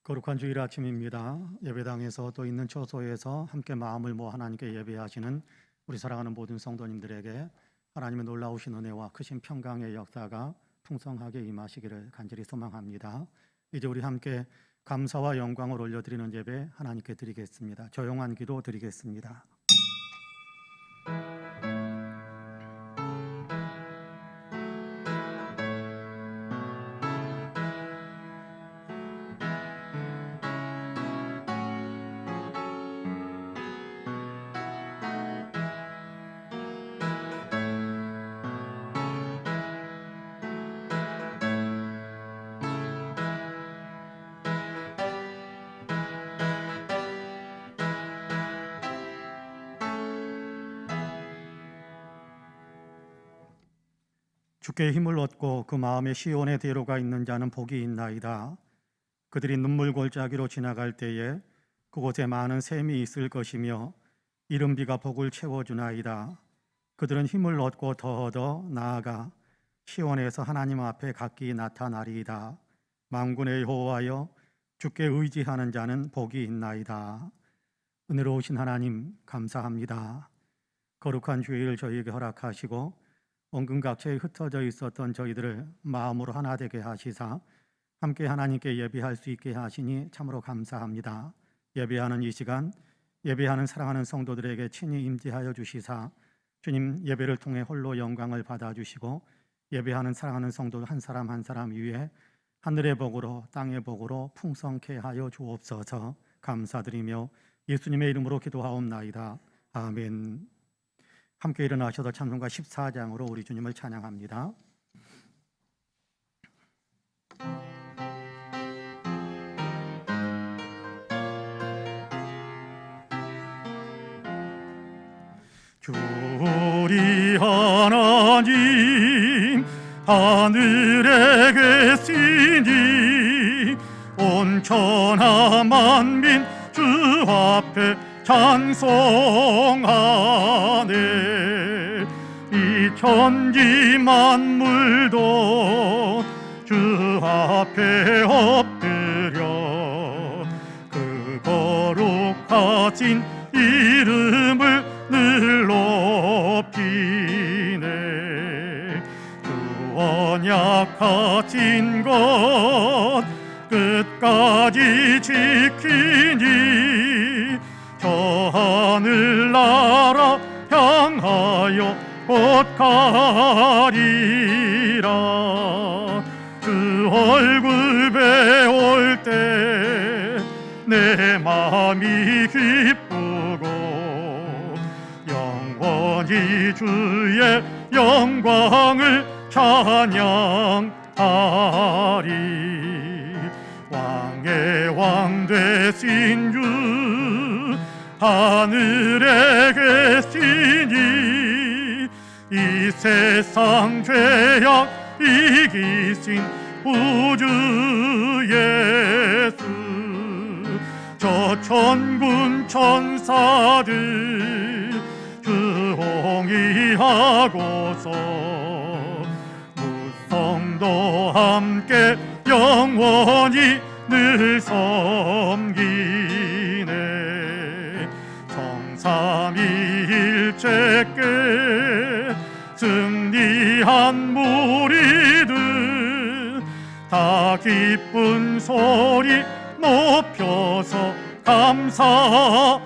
거룩한 주일 아침입니다. 예배당에서 또 있는 처소에서 함께 마음을 모아 하나님께 예배하시는 우리 사랑하는 모든 성도님들에게 하나님의 놀라우신 은혜와 크신 평강의 역사가 풍성하게 임하시기를 간절히 소망합니다. 이제 우리 함께 감사와 영광을 올려드리는 예배 하나님께 드리겠습니다. 조용한 기도 드리겠습니다. 주께 힘을 얻고 그 마음에 시온의 대로가 있는 자는 복이 있나이다. 그들이 눈물 골짜기로 지나갈 때에 그곳에 많은 샘이 있을 것이며 이른 비가 복을 채워주나이다. 그들은 힘을 얻고 더 나아가 시온에서 하나님 앞에 각기 나타나리이다. 만군의 여호와여, 주께 의지하는 자는 복이 있나이다. 은혜로우신 하나님 감사합니다. 거룩한 주일 저희에게 허락하시고 원근각처에 흩어져 있었던 저희들을 마음으로 하나 되게 하시사 함께 하나님께 예배할 수 있게 하시니 참으로 감사합니다. 예배하는 이 시간, 예배하는 사랑하는 성도들에게 친히 임재하여 주시사 주님 예배를 통해 홀로 영광을 받아주시고 예배하는 사랑하는 성도 한 사람 한 사람 위에 하늘의 복으로 땅의 복으로 풍성케 하여 주옵소서. 감사드리며 예수님의 이름으로 기도하옵나이다. 아멘. 함께 일어나셔서 찬송가 14장으로 우리 주님을 찬양합니다. 주리 하나님 하늘에 계시니 온 천하 만민 주 앞에 찬송하네. 이 천지 만물도 주 앞에 엎드려 그 거룩하신 이름을 늘 높이네. 그 언약하신 것 끝까지 지키니 저 하늘나라 향하여 곧 가리라. 그 얼굴 배울 때 내 마음이 기쁘고 영원히 주의 영광을 찬양하리. 왕의 왕 되신 주 하늘에 계시니 이 세상 죄악 이기신 우주 예수. 저 천군 천사들 주홍이하고서 무성도 함께 영원히 늘 섬기네. 성삼위일체께 승리한 무리들 다 기쁜 소리 높여서 감사드려.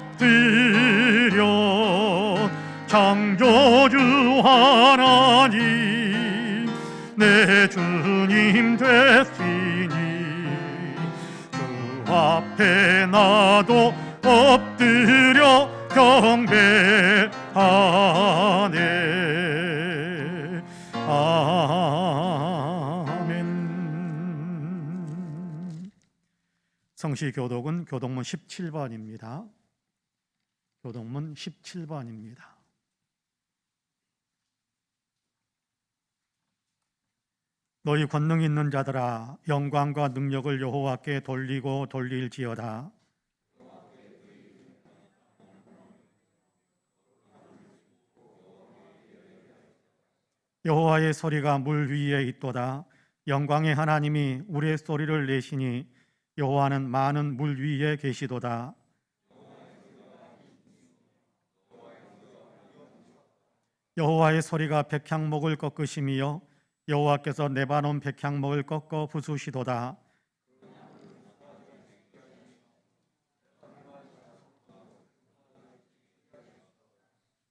창조주 하나님 내 주님 되시니 주 앞에 나도 엎드려 경배하네. 아멘. 성시교독은 교독문 17번입니다. 교독문 17번입니다. 너희 권능 있는 자들아 영광과 능력을 여호와께 돌리고 돌릴지어다. 여호와의 소리가 물 위에 있도다. 영광의 하나님이 우리의 소리를 내시니 여호와는 많은 물 위에 계시도다. 여호와의 소리가 백향목을 꺾으심이요 여호와께서 레바논 백향목을 꺾어 부수시도다.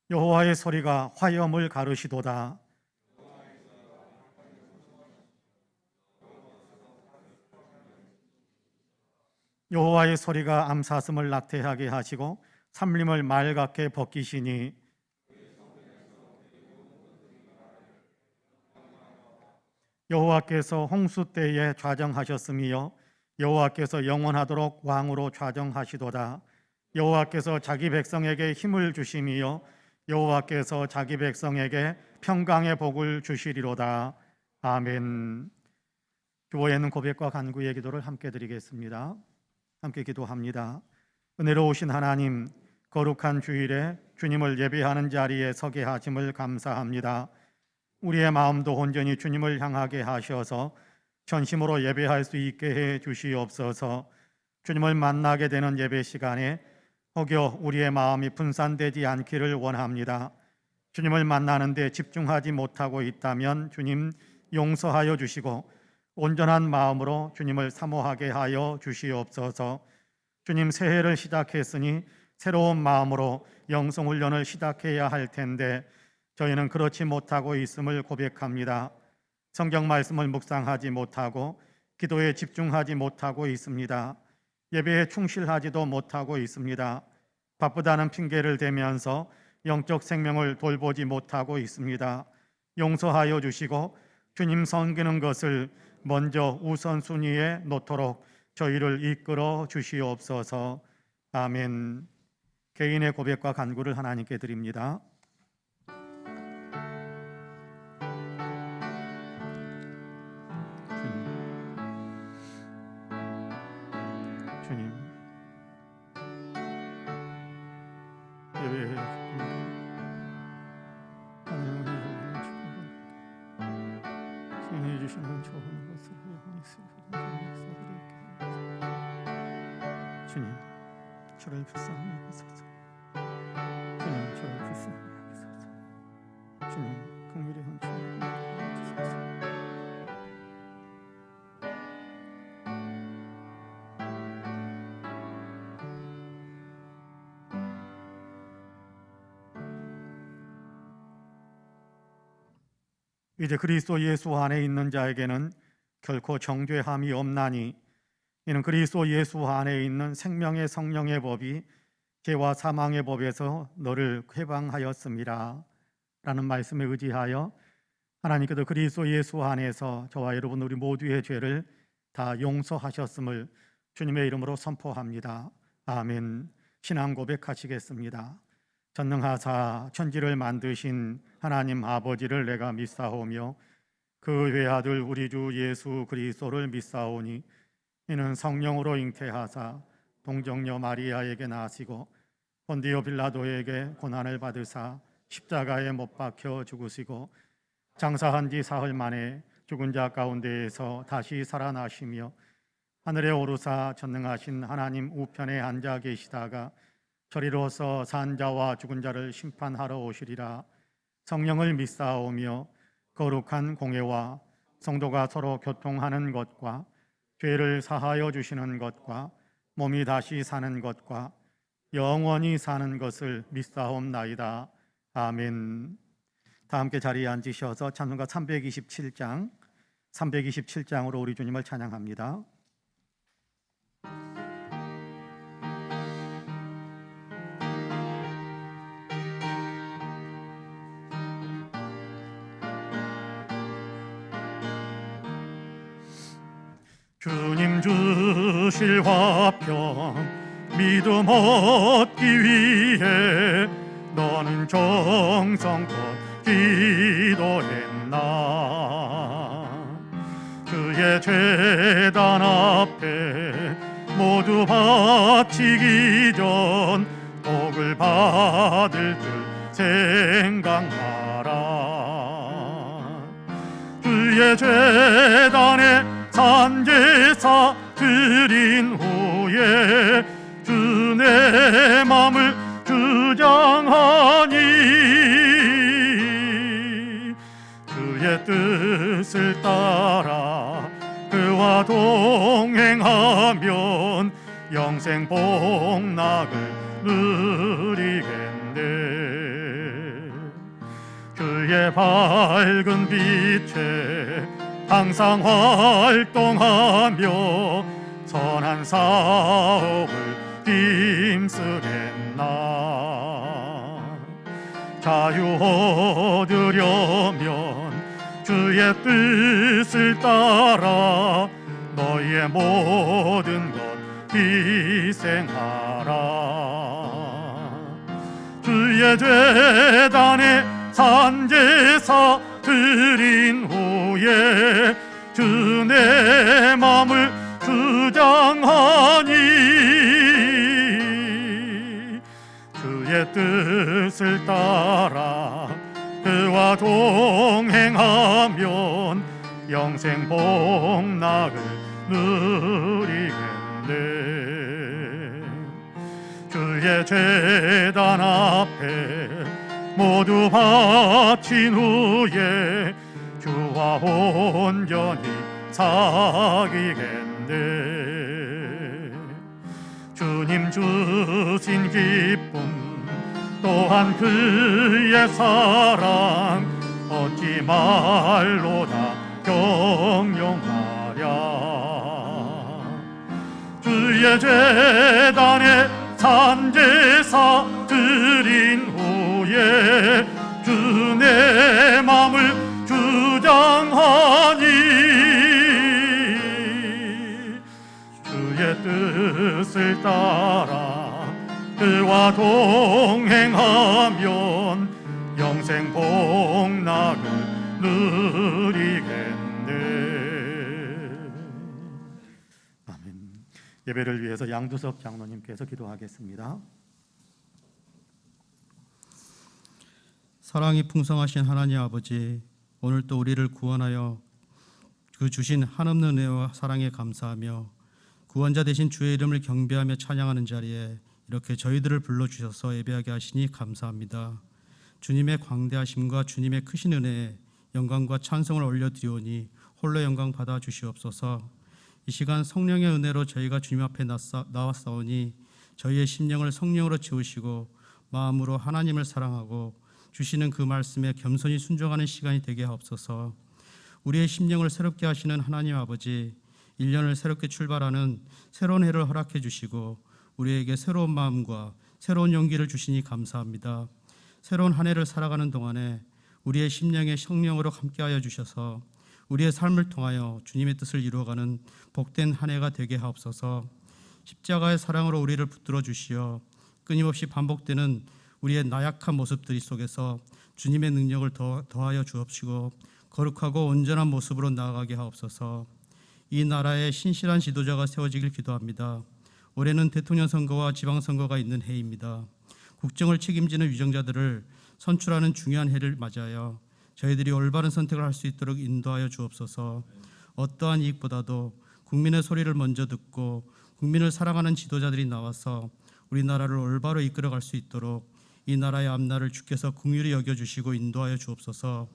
여호와의 소리가 화염을 가르시도다. 여호와의 소리가 암사슴을 낙태하게 하시고 삼림을 맑게 벗기시니 여호와께서 홍수 때에 좌정하셨으며 여호와께서 영원하도록 왕으로 좌정하시도다. 여호와께서 자기 백성에게 힘을 주심이요 여호와께서 자기 백성에게 평강의 복을 주시리로다. 아멘. 교회는 고백과 간구의 기도를 함께 드리겠습니다. 함께 기도합니다. 은혜로우신 하나님, 거룩한 주일에 주님을 예배하는 자리에 서게 하심을 감사합니다. 우리의 마음도 온전히 주님을 향하게 하셔서 전심으로 예배할 수 있게 해 주시옵소서. 주님을 만나게 되는 예배 시간에 혹여 우리의 마음이 분산되지 않기를 원합니다. 주님을 만나는데 집중하지 못하고 있다면 주님 용서하여 주시고 온전한 마음으로 주님을 사모하게 하여 주시옵소서. 주님, 새해를 시작했으니 새로운 마음으로 영성훈련을 시작해야 할 텐데 저희는 그렇지 못하고 있음을 고백합니다. 성경 말씀을 묵상하지 못하고 기도에 집중하지 못하고 있습니다. 예배에 충실하지도 못하고 있습니다. 바쁘다는 핑계를 대면서 영적 생명을 돌보지 못하고 있습니다. 용서하여 주시고 주님 섬기는 것을 먼저 우선순위에 놓도록 저희를 이끌어 주시옵소서. 아멘. 개인의 고백과 간구를 하나님께 드립니다. 주님, 예배에 하나님의 주님이 주시는 좋은 것을 영원히 쓰여드릴게. 주님, 저를 불쌍히 여기소서. 주님, 저를 불쌍히 여기소서. 주님, 긍휼의 헌신을 주소서. 이제 그리스도 예수 안에 있는 자에게는 결코 정죄함이 없나니 이는 그리스도 예수 안에 있는 생명의 성령의 법이 죄와 사망의 법에서 너를 해방하였습니다 라는 말씀에 의지하여 하나님께서 그리스도 예수 안에서 저와 여러분 우리 모두의 죄를 다 용서하셨음을 주님의 이름으로 선포합니다. 아멘. 신앙 고백하시겠습니다. 전능하사 천지를 만드신 하나님 아버지를 내가 믿사오며 그 외아들 우리 주 예수 그리스도를 믿사오니 이는 성령으로 잉태하사 동정녀 마리아에게 나시고 본디오 빌라도에게 고난을 받으사 십자가에 못 박혀 죽으시고 장사한 지 사흘 만에 죽은 자 가운데에서 다시 살아나시며 하늘에 오르사 전능하신 하나님 우편에 앉아 계시다가 저리로서 산 자와 죽은 자를 심판하러 오시리라. 성령을 믿사오며 거룩한 공회와 성도가 서로 교통하는 것과 죄를 사하여 주시는 것과 몸이 다시 사는 것과 영원히 사는 것을 믿사옵나이다. 아멘. 다 함께 자리에 앉으셔서 찬송가 327장으로 우리 주님을 찬양합니다. 주님 주실 화평 믿음 얻기 위해 너는 정성껏 기도했나. 그의 제단 앞에 모두 바치기 전 복을 받을 줄 생각하라. 그의 제단에 산제사 드린 후에 주 내 맘을 주장하니 주의 뜻을 따라 그와 동행하면 영생 복락을 누리겠네. 그의 밝은 빛에 항상 활동하며 선한 사업을 힘쓰겠나. 자유 얻으려면 주의 뜻을 따라 너희의 모든 것 희생하라. 주의 제단에 산제사 드린 후에 주 내 맘을 주장하니 주의 뜻을 따라 그와 동행하면 영생 복락을 누리겠네. 주의 제단 앞에 모두 바친 후에 주와 온전히 사귀겠네. 주님 주신 기쁨 또한 그의 사랑 어찌 말로 다 경영하랴. 주의 제단에 산제사 드린 후에 주 내 맘을 주장하니 주의 뜻을 따라 그와 동행하면 영생 복락을 누리겠네. 아멘. 예배를 위해서 양두석 장로님께서 기도하겠습니다. 사랑이 풍성하신 하나님 아버지, 오늘 또 우리를 구원하여 그 주신 한없는 은혜와 사랑에 감사하며 구원자 되신 주의 이름을 경배하며 찬양하는 자리에 이렇게 저희들을 불러주셔서 예배하게 하시니 감사합니다. 주님의 광대하심과 주님의 크신 은혜에 영광과 찬송을 올려드리오니 홀로 영광 받아 주시옵소서. 이 시간 성령의 은혜로 저희가 주님 앞에 나왔사오니 저희의 심령을 성령으로 채우시고 마음으로 하나님을 사랑하고 주시는 그 말씀에 겸손히 순종하는 시간이 되게 하옵소서. 우리의 심령을 새롭게 하시는 하나님 아버지, 1년을 새롭게 출발하는 새로운 해를 허락해 주시고 우리에게 새로운 마음과 새로운 용기를 주시니 감사합니다. 새로운 한 해를 살아가는 동안에 우리의 심령에 성령으로 함께하여 주셔서 우리의 삶을 통하여 주님의 뜻을 이루어가는 복된 한 해가 되게 하옵소서. 십자가의 사랑으로 우리를 붙들어 주시어 끊임없이 반복되는 우리의 나약한 모습들이 속에서 주님의 능력을 더하여 주옵시고 거룩하고 온전한 모습으로 나아가게 하옵소서. 이 나라에 신실한 지도자가 세워지길 기도합니다. 올해는 대통령 선거와 지방선거가 있는 해입니다. 국정을 책임지는 위정자들을 선출하는 중요한 해를 맞이하여 저희들이 올바른 선택을 할 수 있도록 인도하여 주옵소서. 어떠한 이익보다도 국민의 소리를 먼저 듣고 국민을 사랑하는 지도자들이 나와서 우리나라를 올바로 이끌어갈 수 있도록 이 나라의 앞날을 주께서 긍휼히 여겨주시고 인도하여 주옵소서.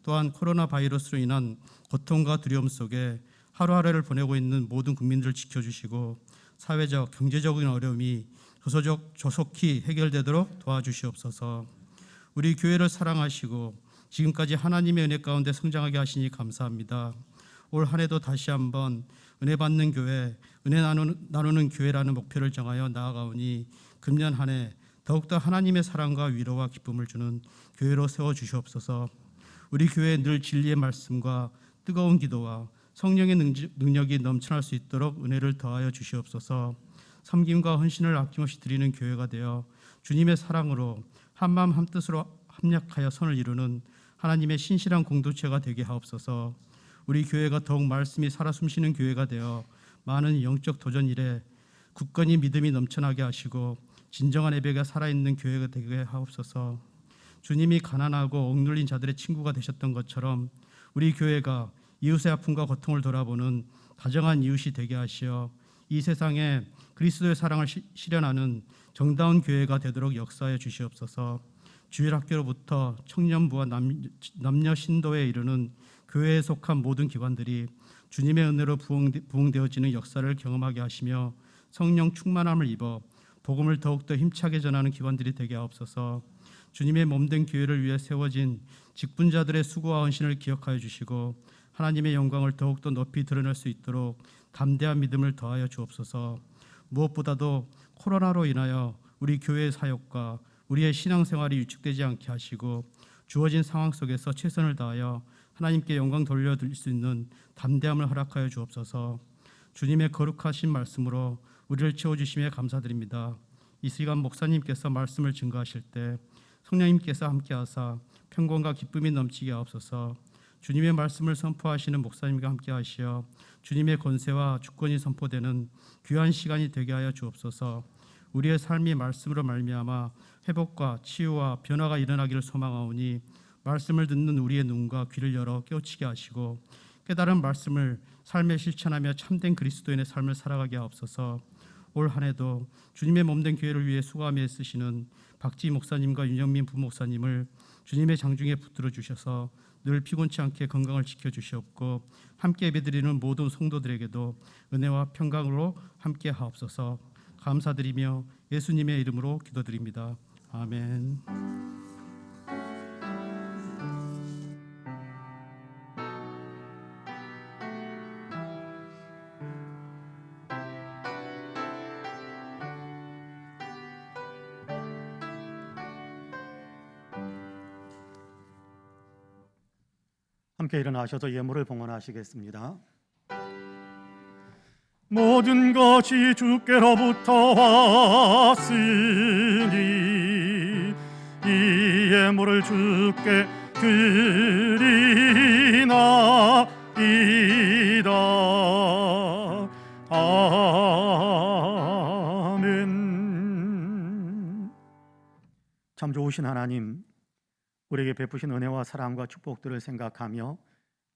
또한 코로나 바이러스로 인한 고통과 두려움 속에 하루하루를 보내고 있는 모든 국민들을 지켜주시고 사회적, 경제적인 어려움이 조속히 해결되도록 도와주시옵소서. 우리 교회를 사랑하시고 지금까지 하나님의 은혜 가운데 성장하게 하시니 감사합니다. 올 한 해도 다시 한번 은혜 받는 교회, 은혜 나누는 교회라는 목표를 정하여 나아가오니 금년 한 해 더욱더 하나님의 사랑과 위로와 기쁨을 주는 교회로 세워주시옵소서. 우리 교회에 늘 진리의 말씀과 뜨거운 기도와 성령의 능력이 넘쳐날 수 있도록 은혜를 더하여 주시옵소서. 섬김과 헌신을 아낌없이 드리는 교회가 되어 주님의 사랑으로 한마음 한뜻으로 합력하여 선을 이루는 하나님의 신실한 공동체가 되게 하옵소서. 우리 교회가 더욱 말씀이 살아 숨쉬는 교회가 되어 많은 영적 도전 일에 굳건히 믿음이 넘쳐나게 하시고 진정한 예배가 살아있는 교회가 되게 하옵소서. 주님이 가난하고 억눌린 자들의 친구가 되셨던 것처럼 우리 교회가 이웃의 아픔과 고통을 돌아보는 다정한 이웃이 되게 하시어 이 세상에 그리스도의 사랑을 실현하는 정다운 교회가 되도록 역사해 주시옵소서. 주일학교로부터 청년부와 남녀 신도에 이르는 교회에 속한 모든 기관들이 주님의 은혜로 부흥되어지는 역사를 경험하게 하시며 성령 충만함을 입어 복음을 더욱더 힘차게 전하는 기관들이 되게 하옵소서. 주님의 몸된 교회를 위해 세워진 직분자들의 수고와 헌신을 기억하여 주시고 하나님의 영광을 더욱더 높이 드러낼 수 있도록 담대한 믿음을 더하여 주옵소서. 무엇보다도 코로나로 인하여 우리 교회의 사역과 우리의 신앙생활이 위축되지 않게 하시고 주어진 상황 속에서 최선을 다하여 하나님께 영광 돌려드릴 수 있는 담대함을 허락하여 주옵소서. 주님의 거룩하신 말씀으로 우리를 채워주심에 감사드립니다. 이 시간 목사님께서 말씀을 증거하실 때 성령님께서 함께하사 평강과 기쁨이 넘치게 하옵소서. 주님의 말씀을 선포하시는 목사님과 함께하시어 주님의 권세와 주권이 선포되는 귀한 시간이 되게 하여 주옵소서. 우리의 삶이 말씀으로 말미암아 회복과 치유와 변화가 일어나기를 소망하오니 말씀을 듣는 우리의 눈과 귀를 열어 깨우치게 하시고 깨달은 말씀을 삶에 실천하며 참된 그리스도인의 삶을 살아가게 하옵소서. 올 한 해도 주님의 몸된 교회를 위해 수고하며 애쓰시는 박지 목사님과 윤영민 부목사님을 주님의 장중에 붙들어 주셔서 늘 피곤치 않게 건강을 지켜주시옵고 함께 예배드리는 모든 성도들에게도 은혜와 평강으로 함께 하옵소서. 감사드리며 예수님의 이름으로 기도드립니다. 아멘. 함께 일어나셔서 예물을 봉헌하시겠습니다. 모든 것이 주께로부터 왔으니 이 예물을 주께 드리나이다. 아멘. 참 좋으신 하나님, 우리에게 베푸신 은혜와 사랑과 축복들을 생각하며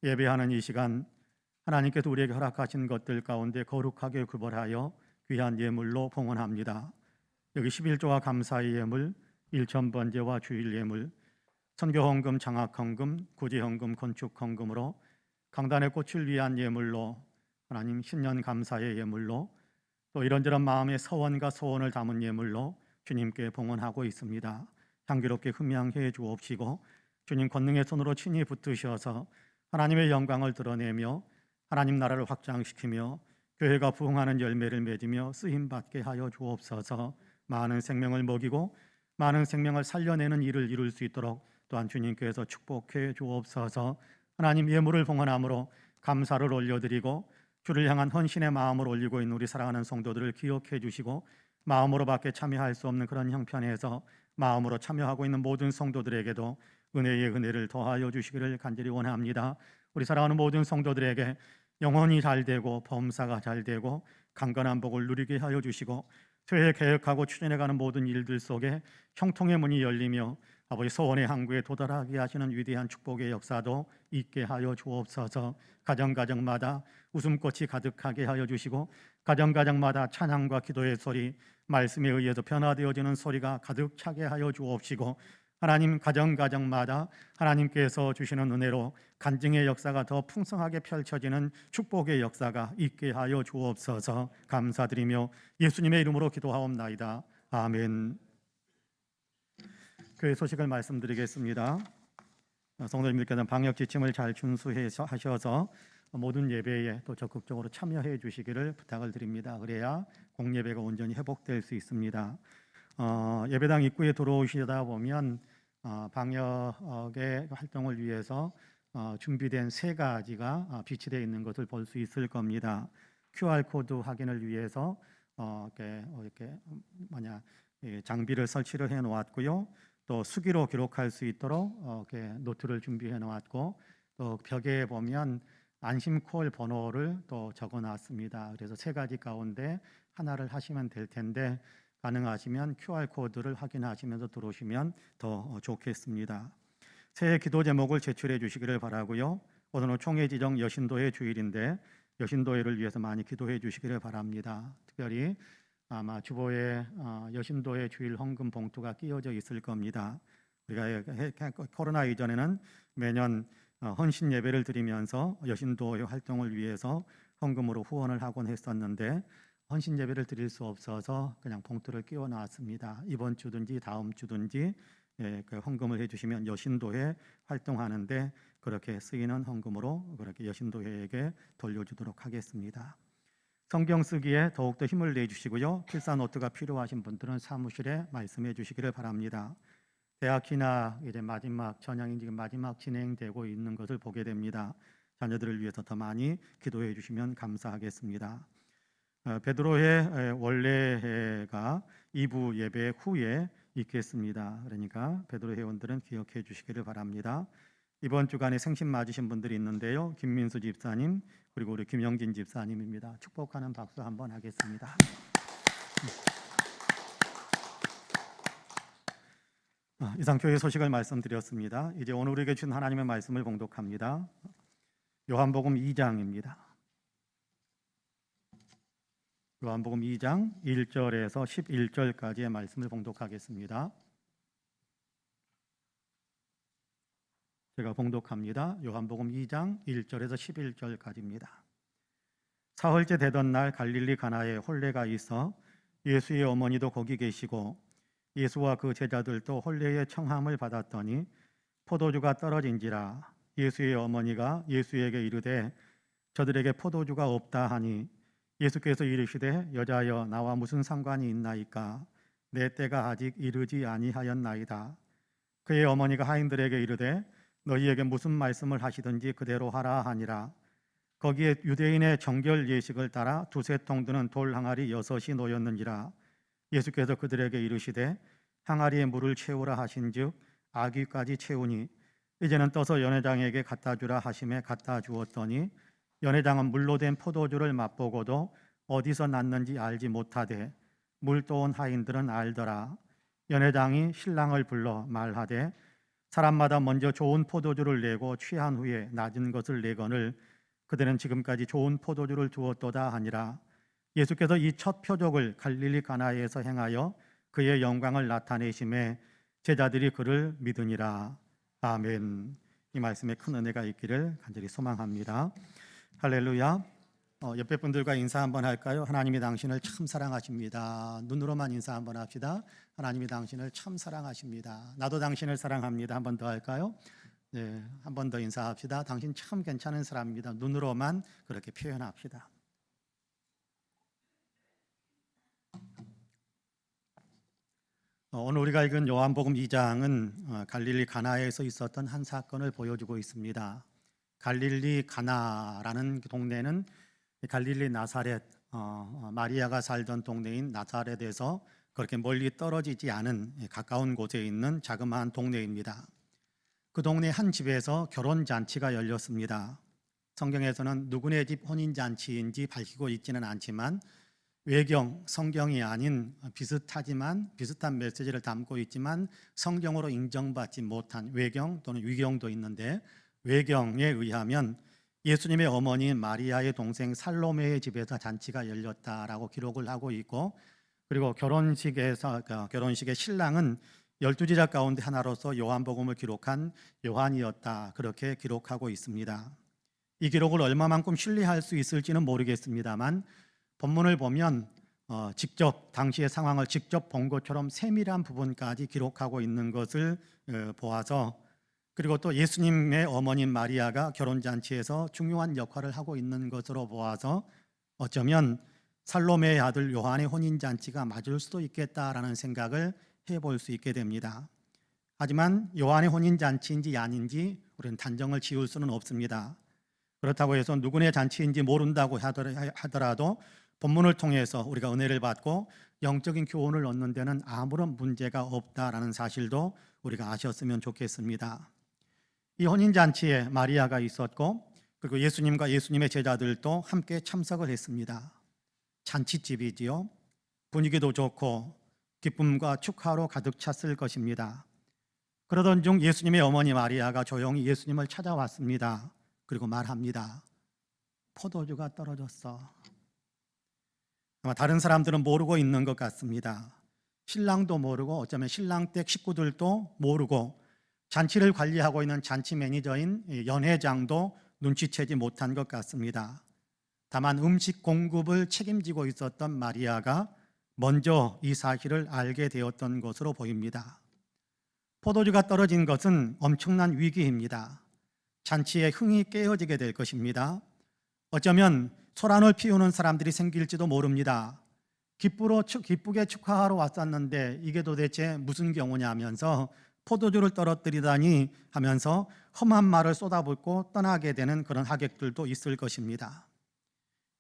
예배하는 이 시간, 하나님께서 우리에게 허락하신 것들 가운데 거룩하게 구별하여 귀한 예물로 봉헌합니다. 여기 11조와 감사의 예물, 일천번제와 주일 예물, 선교헌금, 장학헌금, 구제헌금, 건축헌금으로 강단의 꽃을 위한 예물로, 하나님 신년 감사의 예물로, 또 이런저런 마음의 서원과 소원을 담은 예물로 주님께 봉헌하고 있습니다. 향기롭게 흠양해 주옵시고 주님 권능의 손으로 친히 붙드셔서 하나님의 영광을 드러내며 하나님 나라를 확장시키며 교회가 부흥하는 열매를 맺으며 쓰임받게 하여 주옵소서. 많은 생명을 먹이고 많은 생명을 살려내는 일을 이룰 수 있도록 또한 주님께서 축복해 주옵소서. 하나님 예물을 봉헌함으로 감사를 올려드리고 주를 향한 헌신의 마음을 올리고 있는 우리 사랑하는 성도들을 기억해 주시고 마음으로밖에 참여할 수 없는 그런 형편에서 마음으로 참여하고 있는 모든 성도들에게도 은혜의 은혜를 더하여 주시기를 간절히 원합니다. 우리 사랑하는 모든 성도들에게 영혼이 잘 되고 범사가 잘 되고 강건한 복을 누리게 하여 주시고 새해 계획하고 추진해가는 모든 일들 속에 형통의 문이 열리며 아버지 소원의 항구에 도달하게 하시는 위대한 축복의 역사도 있게 하여 주옵소서. 가정가정마다 웃음꽃이 가득하게 하여 주시고 가정가정마다 찬양과 기도의 소리, 말씀에 의해서 변화되어지는 소리가 가득 차게 하여 주옵시고 하나님 가정가정마다 하나님께서 주시는 은혜로 간증의 역사가 더 풍성하게 펼쳐지는 축복의 역사가 있게 하여 주옵소서. 감사드리며 예수님의 이름으로 기도하옵나이다. 아멘. 교회 소식을 말씀드리겠습니다. 성도님들께서는 방역 지침을 잘 준수하셔서 모든 예배에 또 적극적으로 참여해 주시기를 부탁을 드립니다. 그래야 공예배가 온전히 회복될 수 있습니다. 예배당 입구에 들어오시다 보면 방역의 활동을 위해서 준비된 세 가지가 비치되어 있는 것을 볼 수 있을 겁니다. QR코드 확인을 위해서 이렇게 장비를 설치를 해 놓았고요. 또 수기로 기록할 수 있도록 이렇게 노트를 준비해 놓았고 또 벽에 보면 안심콜 번호를 또 적어 놨습니다. 그래서 세 가지 가운데 하나를 하시면 될 텐데 가능하시면 QR코드를 확인하시면서 들어오시면 더 좋겠습니다. 새해 기도 제목을 제출해 주시기를 바라고요. 오늘은 총회 지정 여신도의 주일인데 여신도회를 위해서 많이 기도해 주시기를 바랍니다. 특별히 아마 주보에 여신도회 주일 헌금 봉투가 끼워져 있을 겁니다. 우리가 코로나 이전에는 매년 헌신 예배를 드리면서 여신도회 활동을 위해서 헌금으로 후원을 하곤 했었는데 헌신 예배를 드릴 수 없어서 그냥 봉투를 끼워 놨습니다. 이번 주든지 다음 주든지 그 헌금을 해주시면 여신도회 활동하는데 그렇게 쓰이는 헌금으로 그렇게 여신도회에게 돌려주도록 하겠습니다. 성경 쓰기에 더욱더 힘을 내주시고요. 필사 노트가 필요하신 분들은 사무실에 말씀해 주시기를 바랍니다. 대학기나 이제 마지막 전향이 지금 마지막 진행되고 있는 것을 보게 됩니다. 자녀들을 위해서 더 많이 기도해 주시면 감사하겠습니다. 베드로회 원래가 2부 예배 후에 있겠습니다. 그러니까 베드로 회원들은 기억해 주시기를 바랍니다. 이번 주간에 생신 맞으신 분들이 있는데요. 김민수 집사님 그리고 우리 김영진 집사님입니다. 축복하는 박수 한번 하겠습니다. 이상 교회 소식을 말씀드렸습니다. 이제 오늘 우리에게 주신 하나님의 말씀을 봉독합니다. 요한복음 2장입니다. 요한복음 2장 1절에서 11절까지의 말씀을 봉독하겠습니다. 제가 봉독합니다. 요한복음 2장 1절에서 11절까지입니다. 사흘째 되던 날 갈릴리 가나에 혼례가 있어 예수의 어머니도 거기 계시고 예수와 그 제자들도 혼례의 청함을 받았더니 포도주가 떨어진지라. 예수의 어머니가 예수에게 이르되 저들에게 포도주가 없다 하니 예수께서 이르시되 여자여 나와 무슨 상관이 있나이까 내 때가 아직 이르지 아니하였나이다. 그의 어머니가 하인들에게 이르되 너희에게 무슨 말씀을 하시든지 그대로 하라 하니라. 거기에 유대인의 정결 예식을 따라 두세 통 드는 돌 항아리 6이 놓였는지라. 예수께서 그들에게 이르시되 항아리에 물을 채우라 하신즉 아귀까지 채우니 이제는 떠서 연회장에게 갖다 주라 하심에 갖다 주었더니 연회장은 물로 된 포도주를 맛보고도 어디서 났는지 알지 못하되 물 떠온 하인들은 알더라. 연회장이 신랑을 불러 말하되 사람마다 먼저 좋은 포도주를 내고 취한 후에 낮은 것을 내거늘 그들은 지금까지 좋은 포도주를 두었도다 하니라. 예수께서 이 첫 표적을 갈릴리 가나에서 행하여 그의 영광을 나타내심에 제자들이 그를 믿으니라. 아멘. 이 말씀에 큰 은혜가 있기를 간절히 소망합니다. 할렐루야. 옆에 분들과 인사 한번 할까요? 하나님이 당신을 참 사랑하십니다. 눈으로만 인사 한번 합시다. 하나님이 당신을 참 사랑하십니다. 나도 당신을 사랑합니다. 한번 더 할까요? 네, 한 번 더 인사합시다. 당신 참 괜찮은 사람입니다. 눈으로만 그렇게 표현합시다. 오늘 우리가 읽은 요한복음 2장은 갈릴리 가나에서 있었던 한 사건을 보여주고 있습니다. 갈릴리 가나라는 동네는 갈릴리 나사렛, 마리아가 살던 동네인 나사렛에서 그렇게 멀리 떨어지지 않은 가까운 곳에 있는 자그마한 동네입니다. 그 동네 한 집에서 결혼잔치가 열렸습니다. 성경에서는 누구네 집 혼인잔치인지 밝히고 있지는 않지만 외경, 성경이 아닌 비슷한 메시지를 담고 있지만 성경으로 인정받지 못한 외경 또는 위경도 있는데 외경에 의하면 예수님의 어머니 마리아의 동생 살로메의 집에서 잔치가 열렸다라고 기록을 하고 있고 그리고 결혼식의 신랑은 12제자 가운데 하나로서 요한복음을 기록한 요한이었다 그렇게 기록하고 있습니다. 이 기록을 얼마만큼 신뢰할 수 있을지는 모르겠습니다만 본문을 보면 직접 당시의 상황을 직접 본 것처럼 세밀한 부분까지 기록하고 있는 것을 보아서 그리고 또 예수님의 어머님 마리아가 결혼잔치에서 중요한 역할을 하고 있는 것으로 보아서 어쩌면 살로메의 아들 요한의 혼인잔치가 맞을 수도 있겠다라는 생각을 해볼 수 있게 됩니다. 하지만 요한의 혼인잔치인지 아닌지 우리는 단정을 지을 수는 없습니다. 그렇다고 해서 누구네 잔치인지 모른다고 하더라도 본문을 통해서 우리가 은혜를 받고 영적인 교훈을 얻는 데는 아무런 문제가 없다라는 사실도 우리가 아셨으면 좋겠습니다. 이 혼인잔치에 마리아가 있었고 그리고 예수님과 예수님의 제자들도 함께 참석을 했습니다. 잔치집이지요. 분위기도 좋고 기쁨과 축하로 가득 찼을 것입니다. 그러던 중 예수님의 어머니 마리아가 조용히 예수님을 찾아왔습니다. 그리고 말합니다. 포도주가 떨어졌어. 아마 다른 사람들은 모르고 있는 것 같습니다. 신랑도 모르고 어쩌면 신랑 댁 식구들도 모르고 잔치를 관리하고 있는 잔치 매니저인 연회장도 눈치채지 못한 것 같습니다. 다만 음식 공급을 책임지고 있었던 마리아가 먼저 이 사실을 알게 되었던 것으로 보입니다. 포도주가 떨어진 것은 엄청난 위기입니다. 잔치의 흥이 깨어지게 될 것입니다. 어쩌면 소란을 피우는 사람들이 생길지도 모릅니다. 기쁘게 축하하러 왔었는데 이게 도대체 무슨 경우냐 하면서 포도주를 떨어뜨리다니 하면서 험한 말을 쏟아붓고 떠나게 되는 그런 하객들도 있을 것입니다.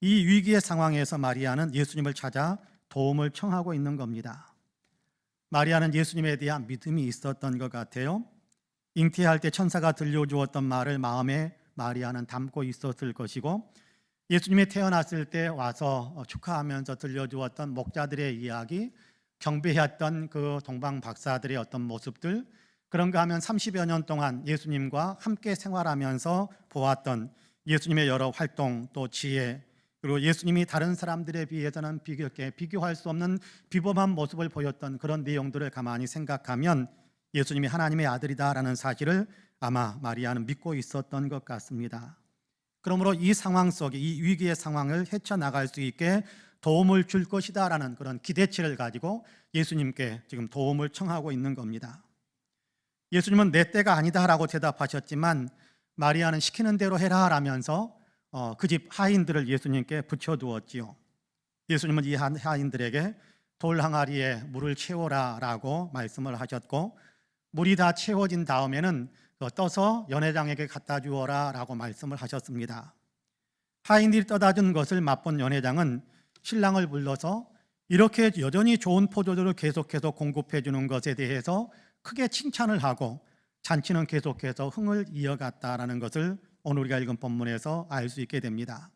이 위기의 상황에서 마리아는 예수님을 찾아 도움을 청하고 있는 겁니다. 마리아는 예수님에 대한 믿음이 있었던 것 같아요. 잉태할 때 천사가 들려주었던 말을 마음에 마리아는 담고 있었을 것이고, 예수님이 태어났을 때 와서 축하하면서 들려주었던 목자들의 이야기, 경배했던 그 동방 박사들의 어떤 모습들, 그런가 하면 30여 년 동안 예수님과 함께 생활하면서 보았던 예수님의 여러 활동, 또 지혜, 그리고 예수님이 다른 사람들에 비해서는 비교할 수 없는 비범한 모습을 보였던 그런 내용들을 가만히 생각하면 예수님이 하나님의 아들이다라는 사실을 아마 마리아는 믿고 있었던 것 같습니다. 그러므로 이 상황 속에, 이 위기의 상황을 헤쳐나갈 수 있게 도움을 줄 것이다라는 그런 기대치를 가지고 예수님께 지금 도움을 청하고 있는 겁니다. 예수님은 내 때가 아니다라고 대답하셨지만 마리아는 시키는 대로 해라 라면서 그 집 하인들을 예수님께 붙여두었지요. 예수님은 이 하인들에게 돌 항아리에 물을 채워라 라고 말씀을 하셨고, 물이 다 채워진 다음에는 떠서 연회장에게 갖다 주어라 라고 말씀을 하셨습니다. 하인들이 떠다 준 것을 맛본 연회장은 신랑을 불러서 이렇게 여전히 좋은 포도주를 계속해서 공급해 주는 것에 대해서 크게 칭찬을 하고 잔치는 계속해서 흥을 이어갔다라는 것을 오늘 우리가 읽은 본문에서 알 수 있게 됩니다.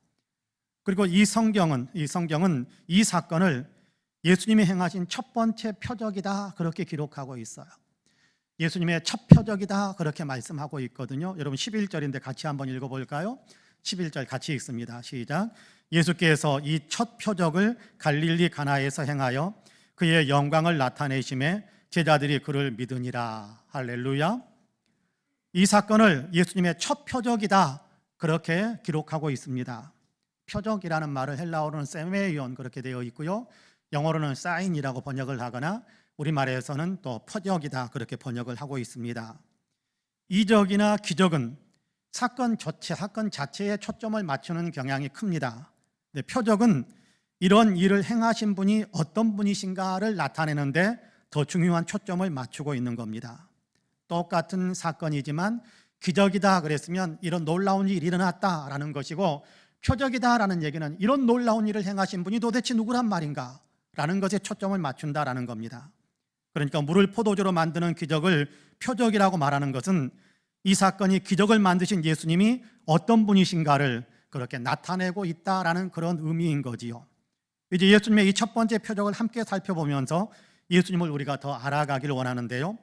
그리고 이 성경은 이 사건을 예수님이 행하신 첫 번째 표적이다 그렇게 기록하고 있어요. 예수님의 첫 표적이다 그렇게 말씀하고 있거든요. 여러분 11절인데 같이 한번 읽어볼까요? 11절 같이 읽습니다. 시작. 예수께서 이 첫 표적을 갈릴리 가나에서 행하여 그의 영광을 나타내심에 제자들이 그를 믿으니라. 할렐루야. 이 사건을 예수님의 첫 표적이다 그렇게 기록하고 있습니다. 표적이라는 말을 헬라어로는 세메이온 그렇게 되어 있고요, 영어로는 사인이라고 번역을 하거나 우리말에서는 또 표적이다 그렇게 번역을 하고 있습니다. 이적이나 기적은 사건 자체에 초점을 맞추는 경향이 큽니다. 근데 표적은 이런 일을 행하신 분이 어떤 분이신가를 나타내는데 더 중요한 초점을 맞추고 있는 겁니다. 똑같은 사건이지만 기적이다 그랬으면 이런 놀라운 일이 일어났다라는 것이고, 표적이다라는 얘기는 이런 놀라운 일을 행하신 분이 도대체 누구란 말인가 라는 것에 초점을 맞춘다라는 겁니다. 그러니까 물을 포도주로 만드는 기적을 표적이라고 말하는 것은 이 사건이 기적을 만드신 예수님이 어떤 분이신가를 그렇게 나타내고 있다라는 그런 의미인 거지요. 이제 예수님의 이 첫 번째 표적을 함께 살펴보면서 예수님을 우리가 더 알아가기를 원하는데요,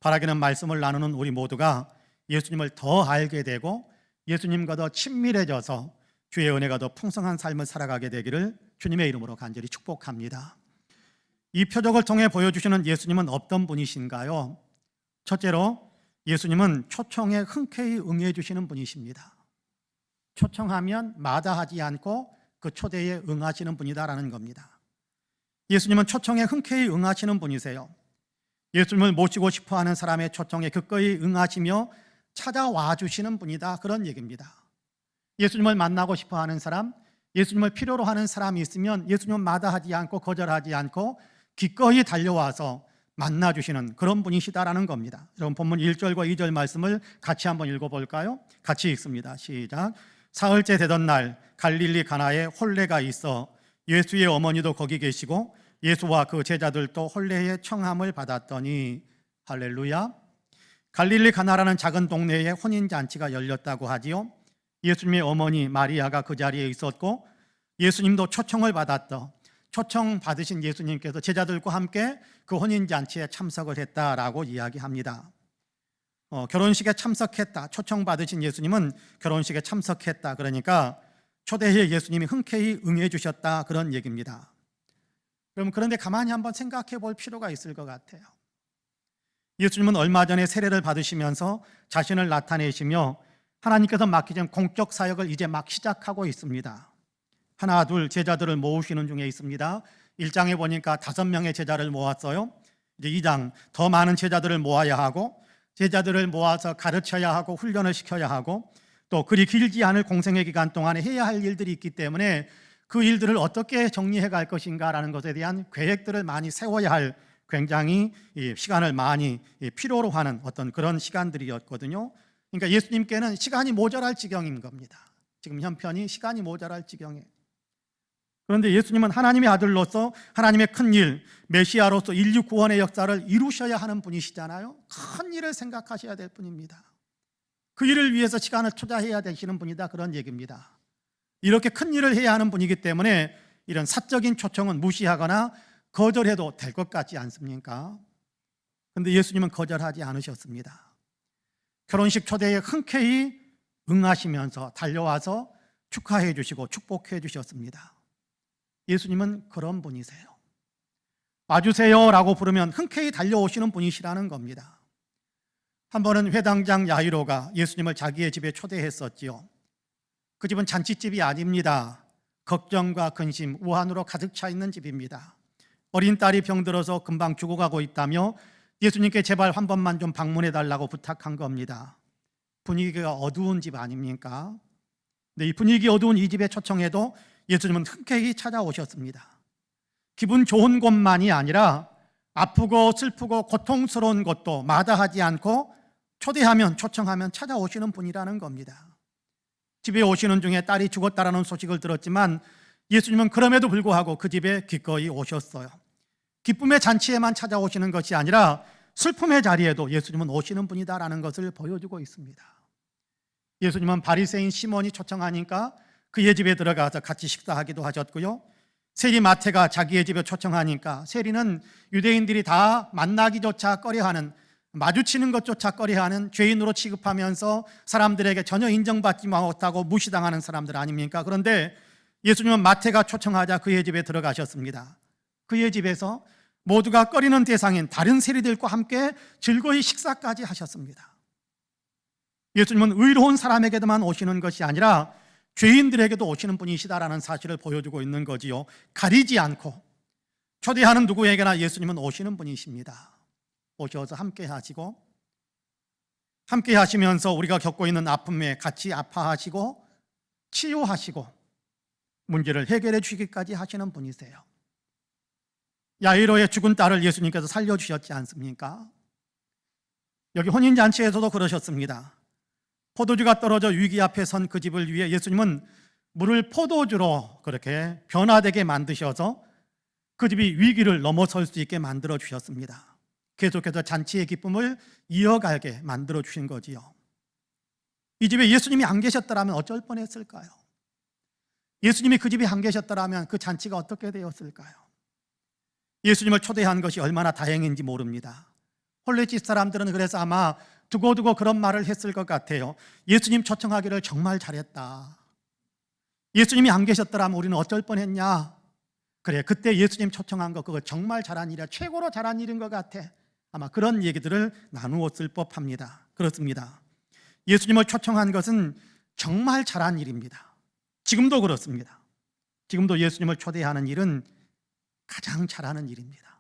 바라기는 말씀을 나누는 우리 모두가 예수님을 더 알게 되고 예수님과 더 친밀해져서 주의 은혜가 더 풍성한 삶을 살아가게 되기를 주님의 이름으로 간절히 축복합니다. 이 표적을 통해 보여주시는 예수님은 어떤 분이신가요? 첫째로 예수님은 초청에 흔쾌히 응해 주시는 분이십니다. 초청하면 마다하지 않고 그 초대에 응하시는 분이다라는 겁니다. 예수님은 초청에 흔쾌히 응하시는 분이세요. 예수님을 모시고 싶어하는 사람의 초청에 기꺼이 응하시며 찾아와 주시는 분이다, 그런 얘기입니다. 예수님을 만나고 싶어하는 사람, 예수님을 필요로 하는 사람이 있으면 예수님은 마다하지 않고 거절하지 않고 기꺼이 달려와서 만나주시는 그런 분이시다라는 겁니다. 여러분 본문 1절과 2절 말씀을 같이 한번 읽어볼까요? 같이 읽습니다. 시작. 사흘째 되던 날 갈릴리 가나에 혼례가 있어 예수의 어머니도 거기 계시고 예수와 그 제자들도 혼례의 청함을 받았더니, 할렐루야. 갈릴리 가나라는 작은 동네에 혼인잔치가 열렸다고 하지요. 예수님의 어머니 마리아가 그 자리에 있었고 예수님도 초청을 받았던, 초청 받으신 예수님께서 제자들과 함께 그 혼인잔치에 참석을 했다라고 이야기합니다. 결혼식에 참석했다, 초청 받으신 예수님은 결혼식에 참석했다, 그러니까 초대에 예수님이 흔쾌히 응해 주셨다, 그런 얘기입니다. 그런데 가만히 한번 생각해 볼 필요가 있을 것 같아요. 예수님은 얼마 전에 세례를 받으시면서 자신을 나타내시며 하나님께서 맡기신 공적 사역을 이제 막 시작하고 있습니다. 하나 둘 제자들을 모으시는 중에 있습니다. 1장에 보니까 5명의 제자를 모았어요. 이제 2장 더 많은 제자들을 모아야 하고, 제자들을 모아서 가르쳐야 하고 훈련을 시켜야 하고, 또 그리 길지 않을 공생의 기간 동안에 해야 할 일들이 있기 때문에 그 일들을 어떻게 정리해 갈 것인가라는 것에 대한 계획들을 많이 세워야 할, 굉장히 시간을 많이 필요로 하는 어떤 그런 시간들이었거든요. 그러니까 예수님께는 시간이 모자랄 지경인 겁니다. 지금 형편이 시간이 모자랄 지경에. 그런데 예수님은 하나님의 아들로서 하나님의 큰 일, 메시아로서 인류 구원의 역사를 이루셔야 하는 분이시잖아요. 큰 일을 생각하셔야 될 분입니다. 그 일을 위해서 시간을 투자해야 되시는 분이다, 그런 얘기입니다. 이렇게 큰 일을 해야 하는 분이기 때문에 이런 사적인 초청은 무시하거나 거절해도 될 것 같지 않습니까? 그런데 예수님은 거절하지 않으셨습니다. 결혼식 초대에 흔쾌히 응하시면서 달려와서 축하해 주시고 축복해 주셨습니다. 예수님은 그런 분이세요. 와주세요 라고 부르면 흔쾌히 달려오시는 분이시라는 겁니다. 한 번은 회당장 야이로가 예수님을 자기의 집에 초대했었지요. 그 집은 잔치집이 아닙니다. 걱정과 근심, 우환으로 가득 차 있는 집입니다. 어린 딸이 병들어서 금방 죽어가고 있다며 예수님께 제발 한 번만 좀 방문해 달라고 부탁한 겁니다. 분위기가 어두운 집 아닙니까? 근데 이 분위기 어두운 이 집에 초청해도 예수님은 흔쾌히 찾아오셨습니다. 기분 좋은 곳만이 아니라 아프고 슬프고 고통스러운 것도 마다하지 않고 초대하면, 초청하면 찾아오시는 분이라는 겁니다. 집에 오시는 중에 딸이 죽었다라는 소식을 들었지만 예수님은 그럼에도 불구하고 그 집에 기꺼이 오셨어요. 기쁨의 잔치에만 찾아오시는 것이 아니라 슬픔의 자리에도 예수님은 오시는 분이다라는 것을 보여주고 있습니다. 예수님은 바리새인 시몬이 초청하니까 그의 집에 들어가서 같이 식사하기도 하셨고요. 세리 마태가 자기의 집에 초청하니까, 세리는 유대인들이 다 만나기조차 꺼려하는, 마주치는 것조차 꺼려하는 죄인으로 취급하면서 사람들에게 전혀 인정받지 못하고 무시당하는 사람들 아닙니까? 그런데 예수님은 마태가 초청하자 그의 집에 들어가셨습니다. 그의 집에서 모두가 꺼리는 대상인 다른 세리들과 함께 즐거이 식사까지 하셨습니다. 예수님은 의로운 사람에게만 오시는 것이 아니라 죄인들에게도 오시는 분이시다라는 사실을 보여주고 있는 거지요. 가리지 않고 초대하는 누구에게나 예수님은 오시는 분이십니다. 오셔서 함께 하시고, 함께 하시면서 우리가 겪고 있는 아픔에 같이 아파하시고 치유하시고 문제를 해결해 주시기까지 하시는 분이세요. 야이로의 죽은 딸을 예수님께서 살려주셨지 않습니까? 여기 혼인잔치에서도 그러셨습니다. 포도주가 떨어져 위기 앞에 선 그 집을 위해 예수님은 물을 포도주로 그렇게 변화되게 만드셔서 그 집이 위기를 넘어설 수 있게 만들어 주셨습니다. 계속해서 잔치의 기쁨을 이어가게 만들어 주신 거지요. 이 집에 예수님이 안 계셨더라면 어쩔 뻔했을까요? 예수님이 그 집에 안 계셨더라면 그 잔치가 어떻게 되었을까요? 예수님을 초대한 것이 얼마나 다행인지 모릅니다. 홀레집 사람들은 그래서 아마 두고두고 그런 말을 했을 것 같아요. 예수님 초청하기를 정말 잘했다. 예수님이 안 계셨더라면 우리는 어쩔 뻔했냐? 그래, 그때 예수님 초청한 거 그거 정말 잘한 일이야. 최고로 잘한 일인 것 같아. 아마 그런 얘기들을 나누었을 법합니다. 그렇습니다. 예수님을 초청한 것은 정말 잘한 일입니다. 지금도 그렇습니다. 지금도 예수님을 초대하는 일은 가장 잘하는 일입니다.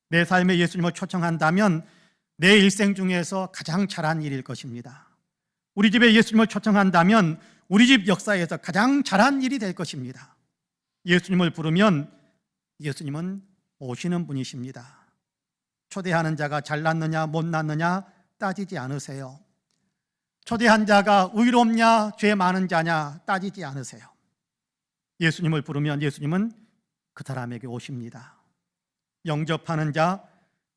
내 삶에 예수님을 초청한다면 내 일생 중에서 가장 잘한 일일 것입니다. 우리 집에 예수님을 초청한다면 우리 집 역사에서 가장 잘한 일이 될 것입니다. 예수님을 부르면 예수님은 오시는 분이십니다. 초대하는 자가 잘났느냐 못났느냐 따지지 않으세요. 초대한 자가 의롭냐 죄 많은 자냐 따지지 않으세요. 예수님을 부르면 예수님은 그 사람에게 오십니다. 영접하는 자,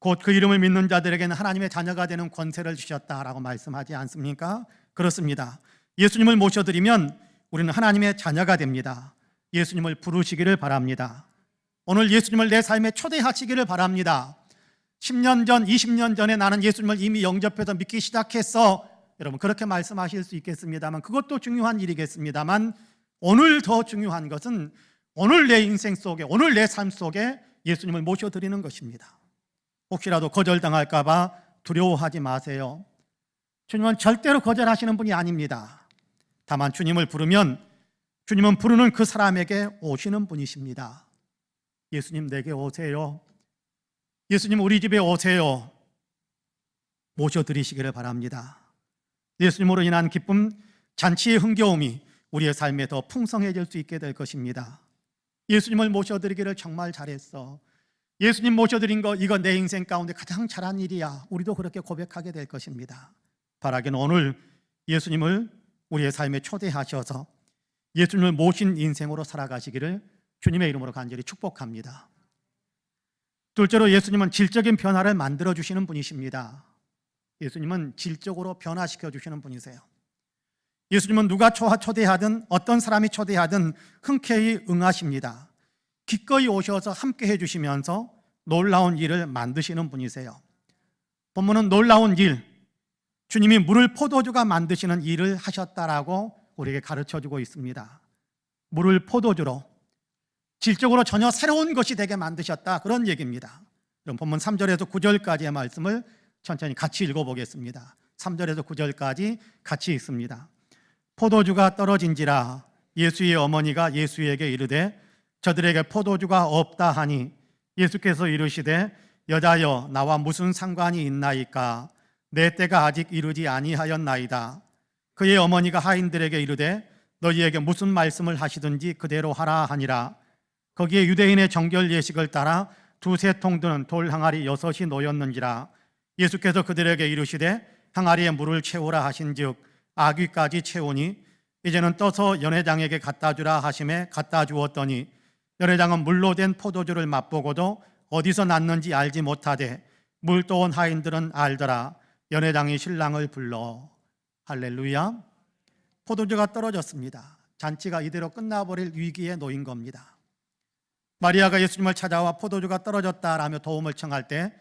곧 그 이름을 믿는 자들에게는 하나님의 자녀가 되는 권세를 주셨다라고 말씀하지 않습니까? 그렇습니다. 예수님을 모셔드리면 우리는 하나님의 자녀가 됩니다. 예수님을 부르시기를 바랍니다. 오늘 예수님을 내 삶에 초대하시기를 바랍니다. 10년 전, 20년 전에 나는 예수님을 이미 영접해서 믿기 시작했어. 여러분 그렇게 말씀하실 수 있겠습니다만, 그것도 중요한 일이겠습니다만, 오늘 더 중요한 것은 오늘 내 인생 속에, 오늘 내 삶 속에 예수님을 모셔드리는 것입니다. 혹시라도 거절당할까 봐 두려워하지 마세요. 주님은 절대로 거절하시는 분이 아닙니다. 다만 주님을 부르면 주님은 부르는 그 사람에게 오시는 분이십니다. 예수님 내게 오세요. 예수님 우리 집에 오세요. 모셔드리시기를 바랍니다. 예수님으로 인한 기쁨, 잔치의 흥겨움이 우리의 삶에 더 풍성해질 수 있게 될 것입니다. 예수님을 모셔드리기를 정말 잘했어. 예수님 모셔드린 거 이거 내 인생 가운데 가장 잘한 일이야. 우리도 그렇게 고백하게 될 것입니다. 바라기는 오늘 예수님을 우리의 삶에 초대하셔서 예수님을 모신 인생으로 살아가시기를 주님의 이름으로 간절히 축복합니다. 둘째로 예수님은 질적인 변화를 만들어주시는 분이십니다. 예수님은 질적으로 변화시켜 주시는 분이세요. 예수님은 누가 초대하든 어떤 사람이 초대하든 흔쾌히 응하십니다. 기꺼이 오셔서 함께 해주시면서 놀라운 일을 만드시는 분이세요. 본문은 놀라운 일, 주님이 물을 포도주가 만드시는 일을 하셨다라고 우리에게 가르쳐주고 있습니다. 물을 포도주로 질적으로 전혀 새로운 것이 되게 만드셨다, 그런 얘기입니다. 그럼 본문 3절에서 9절까지의 말씀을 천천히 같이 읽어보겠습니다. 3절에서 9절까지 같이 읽습니다. 포도주가 떨어진지라 예수의 어머니가 예수에게 이르되 저들에게 포도주가 없다 하니 예수께서 이르시되 여자여 나와 무슨 상관이 있나이까 내 때가 아직 이르지 아니하였나이다. 그의 어머니가 하인들에게 이르되 너희에게 무슨 말씀을 하시든지 그대로 하라 하니라. 거기에 유대인의 정결 예식을 따라 두세 통 드는 돌 항아리 6이 놓였는지라. 예수께서 그들에게 이르시되 항아리에 물을 채우라 하신즉 아귀까지 채우니 이제는 떠서 연회장에게 갖다 주라 하심에 갖다 주었더니 연회장은 물로 된 포도주를 맛보고도 어디서 났는지 알지 못하되 물 떠온 하인들은 알더라. 연회장이 신랑을 불러. 할렐루야. 포도주가 떨어졌습니다. 잔치가 이대로 끝나버릴 위기에 놓인 겁니다. 마리아가 예수님을 찾아와 포도주가 떨어졌다라며 도움을 청할 때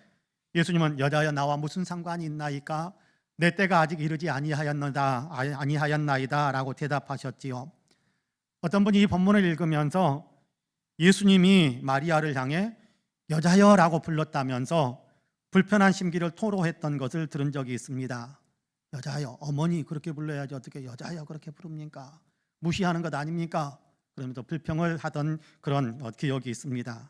예수님은 여자여 나와 무슨 상관이 있나이까 내 때가 아직 이르지 아니하였나이다 라고 대답하셨지요. 어떤 분이 이 본문을 읽으면서 예수님이 마리아를 향해 여자여 라고 불렀다면서 불편한 심기를 토로했던 것을 들은 적이 있습니다. 여자여, 어머니 그렇게 불러야지 어떻게 여자여 그렇게 부릅니까? 무시하는 것 아닙니까? 그러면서 불평을 하던 그런 기억이 있습니다.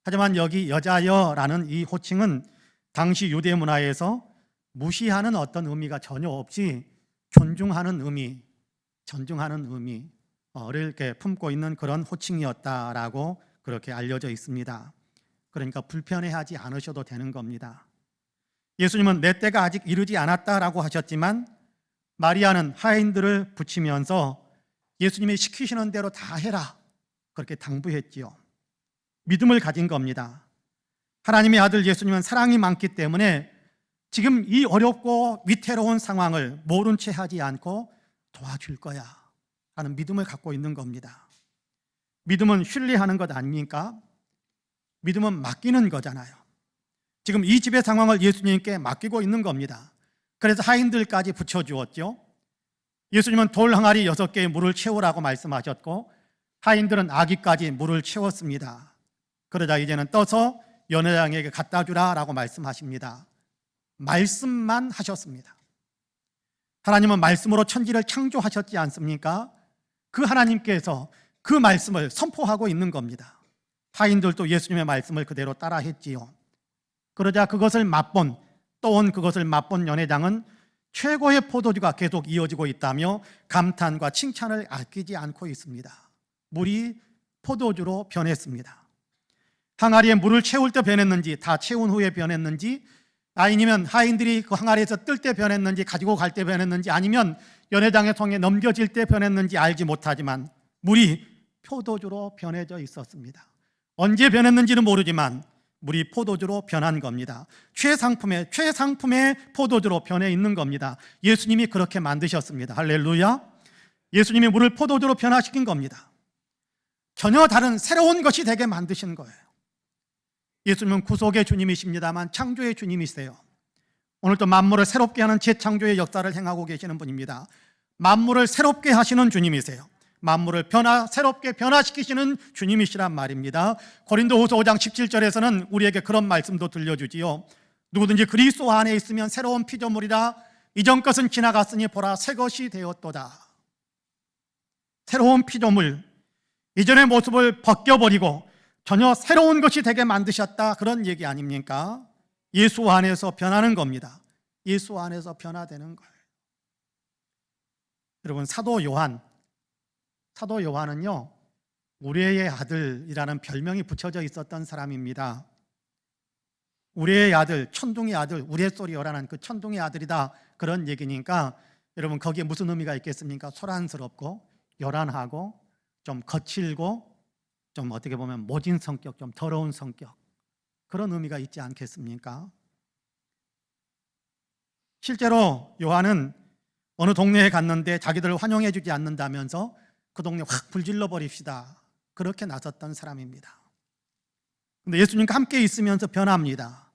하지만 여기 여자여라는 이 호칭은 당시 유대 문화에서 무시하는 어떤 의미가 전혀 없이 존중하는 의미를 이렇게 품고 있는 그런 호칭이었다라고 그렇게 알려져 있습니다. 그러니까 불편해하지 않으셔도 되는 겁니다. 예수님은 내 때가 아직 이르지 않았다라고 하셨지만 마리아는 하인들을 붙이면서 예수님이 시키시는 대로 다 해라 그렇게 당부했지요. 믿음을 가진 겁니다. 하나님의 아들 예수님은 사랑이 많기 때문에 지금 이 어렵고 위태로운 상황을 모른 채 하지 않고 도와줄 거야 하는 믿음을 갖고 있는 겁니다. 믿음은 신뢰하는 것 아닙니까? 믿음은 맡기는 거잖아요. 지금 이 집의 상황을 예수님께 맡기고 있는 겁니다. 그래서 하인들까지 붙여주었죠. 예수님은 돌 항아리 6개의 물을 채우라고 말씀하셨고 하인들은 아기까지 물을 채웠습니다. 그러자 이제는 떠서 연회장에게 갖다 주라라고 말씀하십니다. 말씀만 하셨습니다. 하나님은 말씀으로 천지를 창조하셨지 않습니까? 그 하나님께서 그 말씀을 선포하고 있는 겁니다. 하인들도 예수님의 말씀을 그대로 따라했지요. 그러자 그것을 맛본 연회장은 최고의 포도주가 계속 이어지고 있다며 감탄과 칭찬을 아끼지 않고 있습니다. 물이 포도주로 변했습니다. 항아리에 물을 채울 때 변했는지 다 채운 후에 변했는지 아니면 하인들이 그 항아리에서 뜰 때 변했는지 가지고 갈 때 변했는지 아니면 연회장의 손에 넘겨질 때 변했는지 알지 못하지만 물이 포도주로 변해져 있었습니다. 언제 변했는지는 모르지만 물이 포도주로 변한 겁니다. 최상품의 포도주로 변해 있는 겁니다. 예수님이 그렇게 만드셨습니다. 할렐루야. 예수님이 물을 포도주로 변화시킨 겁니다. 전혀 다른 새로운 것이 되게 만드신 거예요. 예수님은 구속의 주님이십니다만 창조의 주님이세요. 오늘도 만물을 새롭게 하는 재창조의 역사를 행하고 계시는 분입니다. 만물을 새롭게 하시는 주님이세요. 만물을 새롭게 변화시키시는 주님이시란 말입니다. 고린도후서 5장 17절에서는 우리에게 그런 말씀도 들려주지요. 누구든지 그리스도 안에 있으면 새로운 피조물이라, 이전 것은 지나갔으니 보라 새 것이 되었도다. 새로운 피조물, 이전의 모습을 벗겨버리고 전혀 새로운 것이 되게 만드셨다, 그런 얘기 아닙니까? 예수 안에서 변하는 겁니다. 예수 안에서 변화되는 거예요. 여러분, 사도 요한은요, 우리의 아들이라는 별명이 붙여져 있었던 사람입니다. 우리의 아들, 천둥의 아들, 우리의 소리 요란한 그 천둥의 아들이다, 그런 얘기니까 여러분, 거기에 무슨 의미가 있겠습니까? 소란스럽고 요란하고 좀 거칠고 좀 어떻게 보면 모진 성격, 좀 더러운 성격, 그런 의미가 있지 않겠습니까? 실제로 요한은 어느 동네에 갔는데 자기들을 환영해 주지 않는다면서 그 동네 확 불질러 버립시다, 그렇게 나섰던 사람입니다. 그런데 예수님과 함께 있으면서 변합니다.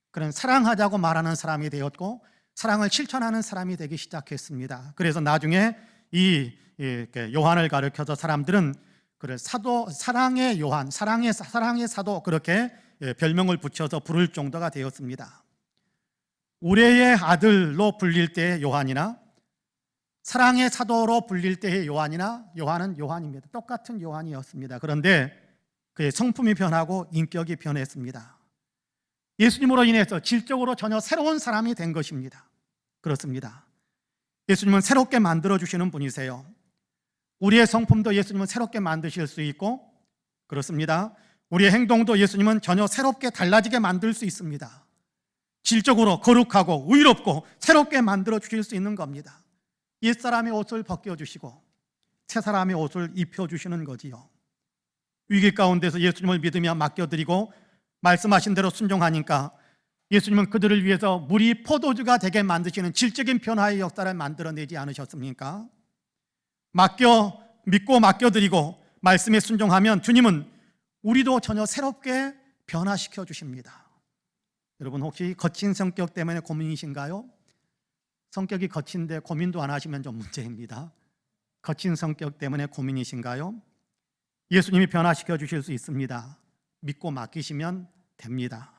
그런 사랑하자고 말하는 사람이 되었고 사랑을 실천하는 사람이 되기 시작했습니다. 그래서 나중에 이 요한을 가리켜서 사람들은 그를 사랑의 요한, 사랑의 사도, 그렇게 별명을 붙여서 부를 정도가 되었습니다. 우레의 아들로 불릴 때의 요한이나 사랑의 사도로 불릴 때의 요한이나, 요한은 요한입니다. 똑같은 요한이었습니다. 그런데 그의 성품이 변하고 인격이 변했습니다. 예수님으로 인해서 질적으로 전혀 새로운 사람이 된 것입니다. 그렇습니다. 예수님은 새롭게 만들어주시는 분이세요. 우리의 성품도 예수님은 새롭게 만드실 수 있고, 그렇습니다. 우리의 행동도 예수님은 전혀 새롭게 달라지게 만들 수 있습니다. 질적으로 거룩하고 의롭고 새롭게 만들어 주실 수 있는 겁니다. 옛사람의 옷을 벗겨주시고 새사람의 옷을 입혀주시는 거지요. 위기 가운데서 예수님을 믿으며 맡겨드리고 말씀하신 대로 순종하니까 예수님은 그들을 위해서 물이 포도주가 되게 만드시는 질적인 변화의 역사를 만들어내지 않으셨습니까? 믿고 맡겨드리고 말씀에 순종하면 주님은 우리도 전혀 새롭게 변화시켜 주십니다. 여러분, 혹시 거친 성격 때문에 고민이신가요? 성격이 거친데 고민도 안 하시면 좀 문제입니다. 거친 성격 때문에 고민이신가요? 예수님이 변화시켜 주실 수 있습니다. 믿고 맡기시면 됩니다.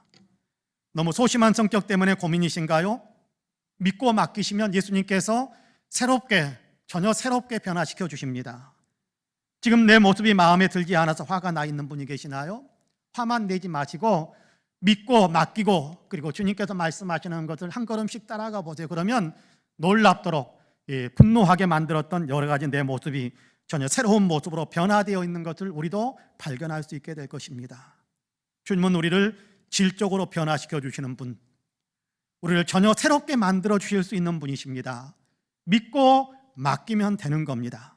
너무 소심한 성격 때문에 고민이신가요? 믿고 맡기시면 예수님께서 전혀 새롭게 변화시켜 주십니다. 지금 내 모습이 마음에 들지 않아서 화가 나 있는 분이 계시나요? 화만 내지 마시고 믿고 맡기고, 그리고 주님께서 말씀하시는 것을 한 걸음씩 따라가 보세요. 그러면 놀랍도록 분노하게 만들었던 여러 가지 내 모습이 전혀 새로운 모습으로 변화되어 있는 것을 우리도 발견할 수 있게 될 것입니다. 주님은 우리를 질적으로 변화시켜 주시는 분, 우리를 전혀 새롭게 만들어 주실 수 있는 분이십니다. 믿고 맡기면 되는 겁니다.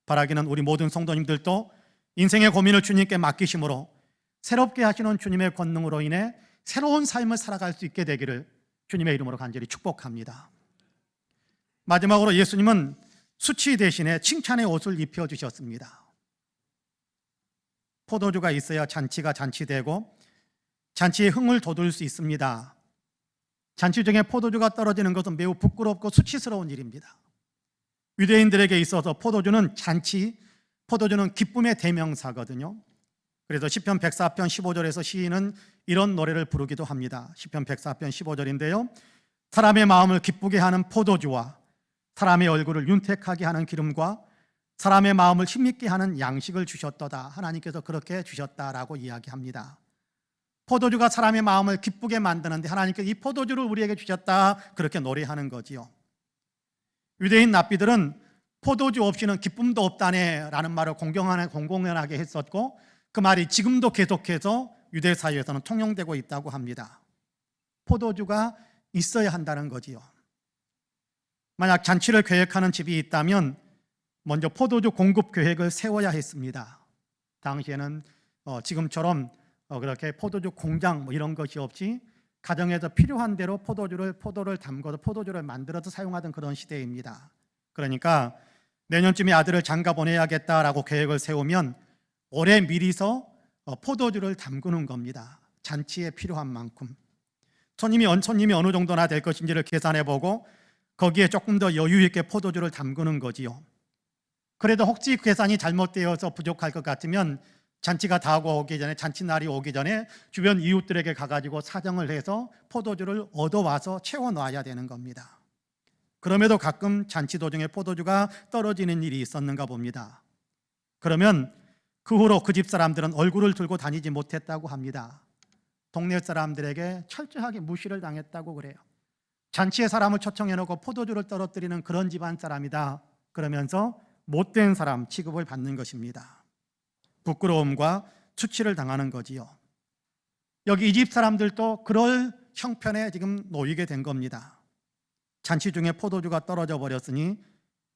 바라기는 우리 모든 성도님들도 인생의 고민을 주님께 맡기심으로 새롭게 하시는 주님의 권능으로 인해 새로운 삶을 살아갈 수 있게 되기를 주님의 이름으로 간절히 축복합니다. 마지막으로 예수님은 수치 대신에 칭찬의 옷을 입혀주셨습니다. 포도주가 있어야 잔치가 잔치되고 잔치의 흥을 돋울 수 있습니다. 잔치 중에 포도주가 떨어지는 것은 매우 부끄럽고 수치스러운 일입니다. 유대인들에게 있어서 포도주는 기쁨의 대명사거든요. 그래서 시편 104편 15절에서 시인은 이런 노래를 부르기도 합니다. 시편 104편 15절인데요. 사람의 마음을 기쁘게 하는 포도주와 사람의 얼굴을 윤택하게 하는 기름과 사람의 마음을 힘있게 하는 양식을 주셨도다. 하나님께서 그렇게 주셨다라고 이야기합니다. 포도주가 사람의 마음을 기쁘게 만드는데 하나님께서 이 포도주를 우리에게 주셨다, 그렇게 노래하는 거지요. 유대인 랍비들은 포도주 없이는 기쁨도 없다네 라는 말을 공공연하게 했었고, 그 말이 지금도 계속해서 유대 사회에서는 통용되고 있다고 합니다. 포도주가 있어야 한다는 거지요. 만약 잔치를 계획하는 집이 있다면 먼저 포도주 공급 계획을 세워야 했습니다. 당시에는 지금처럼 그렇게 포도주 공장 이런 것이 없이 가정에서 필요한 대로 포도를 담궈서 포도주를 만들어서 사용하던 그런 시대입니다. 그러니까 내년쯤에 아들을 장가 보내야겠다라고 계획을 세우면 올해 미리서 포도주를 담그는 겁니다. 잔치에 필요한 만큼. 손님이 어느 정도나 될 것인지를 계산해보고 거기에 조금 더 여유 있게 포도주를 담그는 거지요. 그래도 혹시 계산이 잘못되어서 부족할 것 같으면 잔치가 다 오기 전에, 잔치날이 오기 전에 주변 이웃들에게 가가지고 사정을 해서 포도주를 얻어와서 채워놔야 되는 겁니다. 그럼에도 가끔 잔치 도중에 포도주가 떨어지는 일이 있었는가 봅니다. 그러면 그 후로 그 집 사람들은 얼굴을 들고 다니지 못했다고 합니다. 동네 사람들에게 철저하게 무시를 당했다고 그래요. 잔치에 사람을 초청해놓고 포도주를 떨어뜨리는 그런 집안 사람이다, 그러면서 못된 사람 취급을 받는 것입니다. 부끄러움과 수치를 당하는 거지요. 여기 이 집 사람들도 그럴 형편에 지금 놓이게 된 겁니다. 잔치 중에 포도주가 떨어져 버렸으니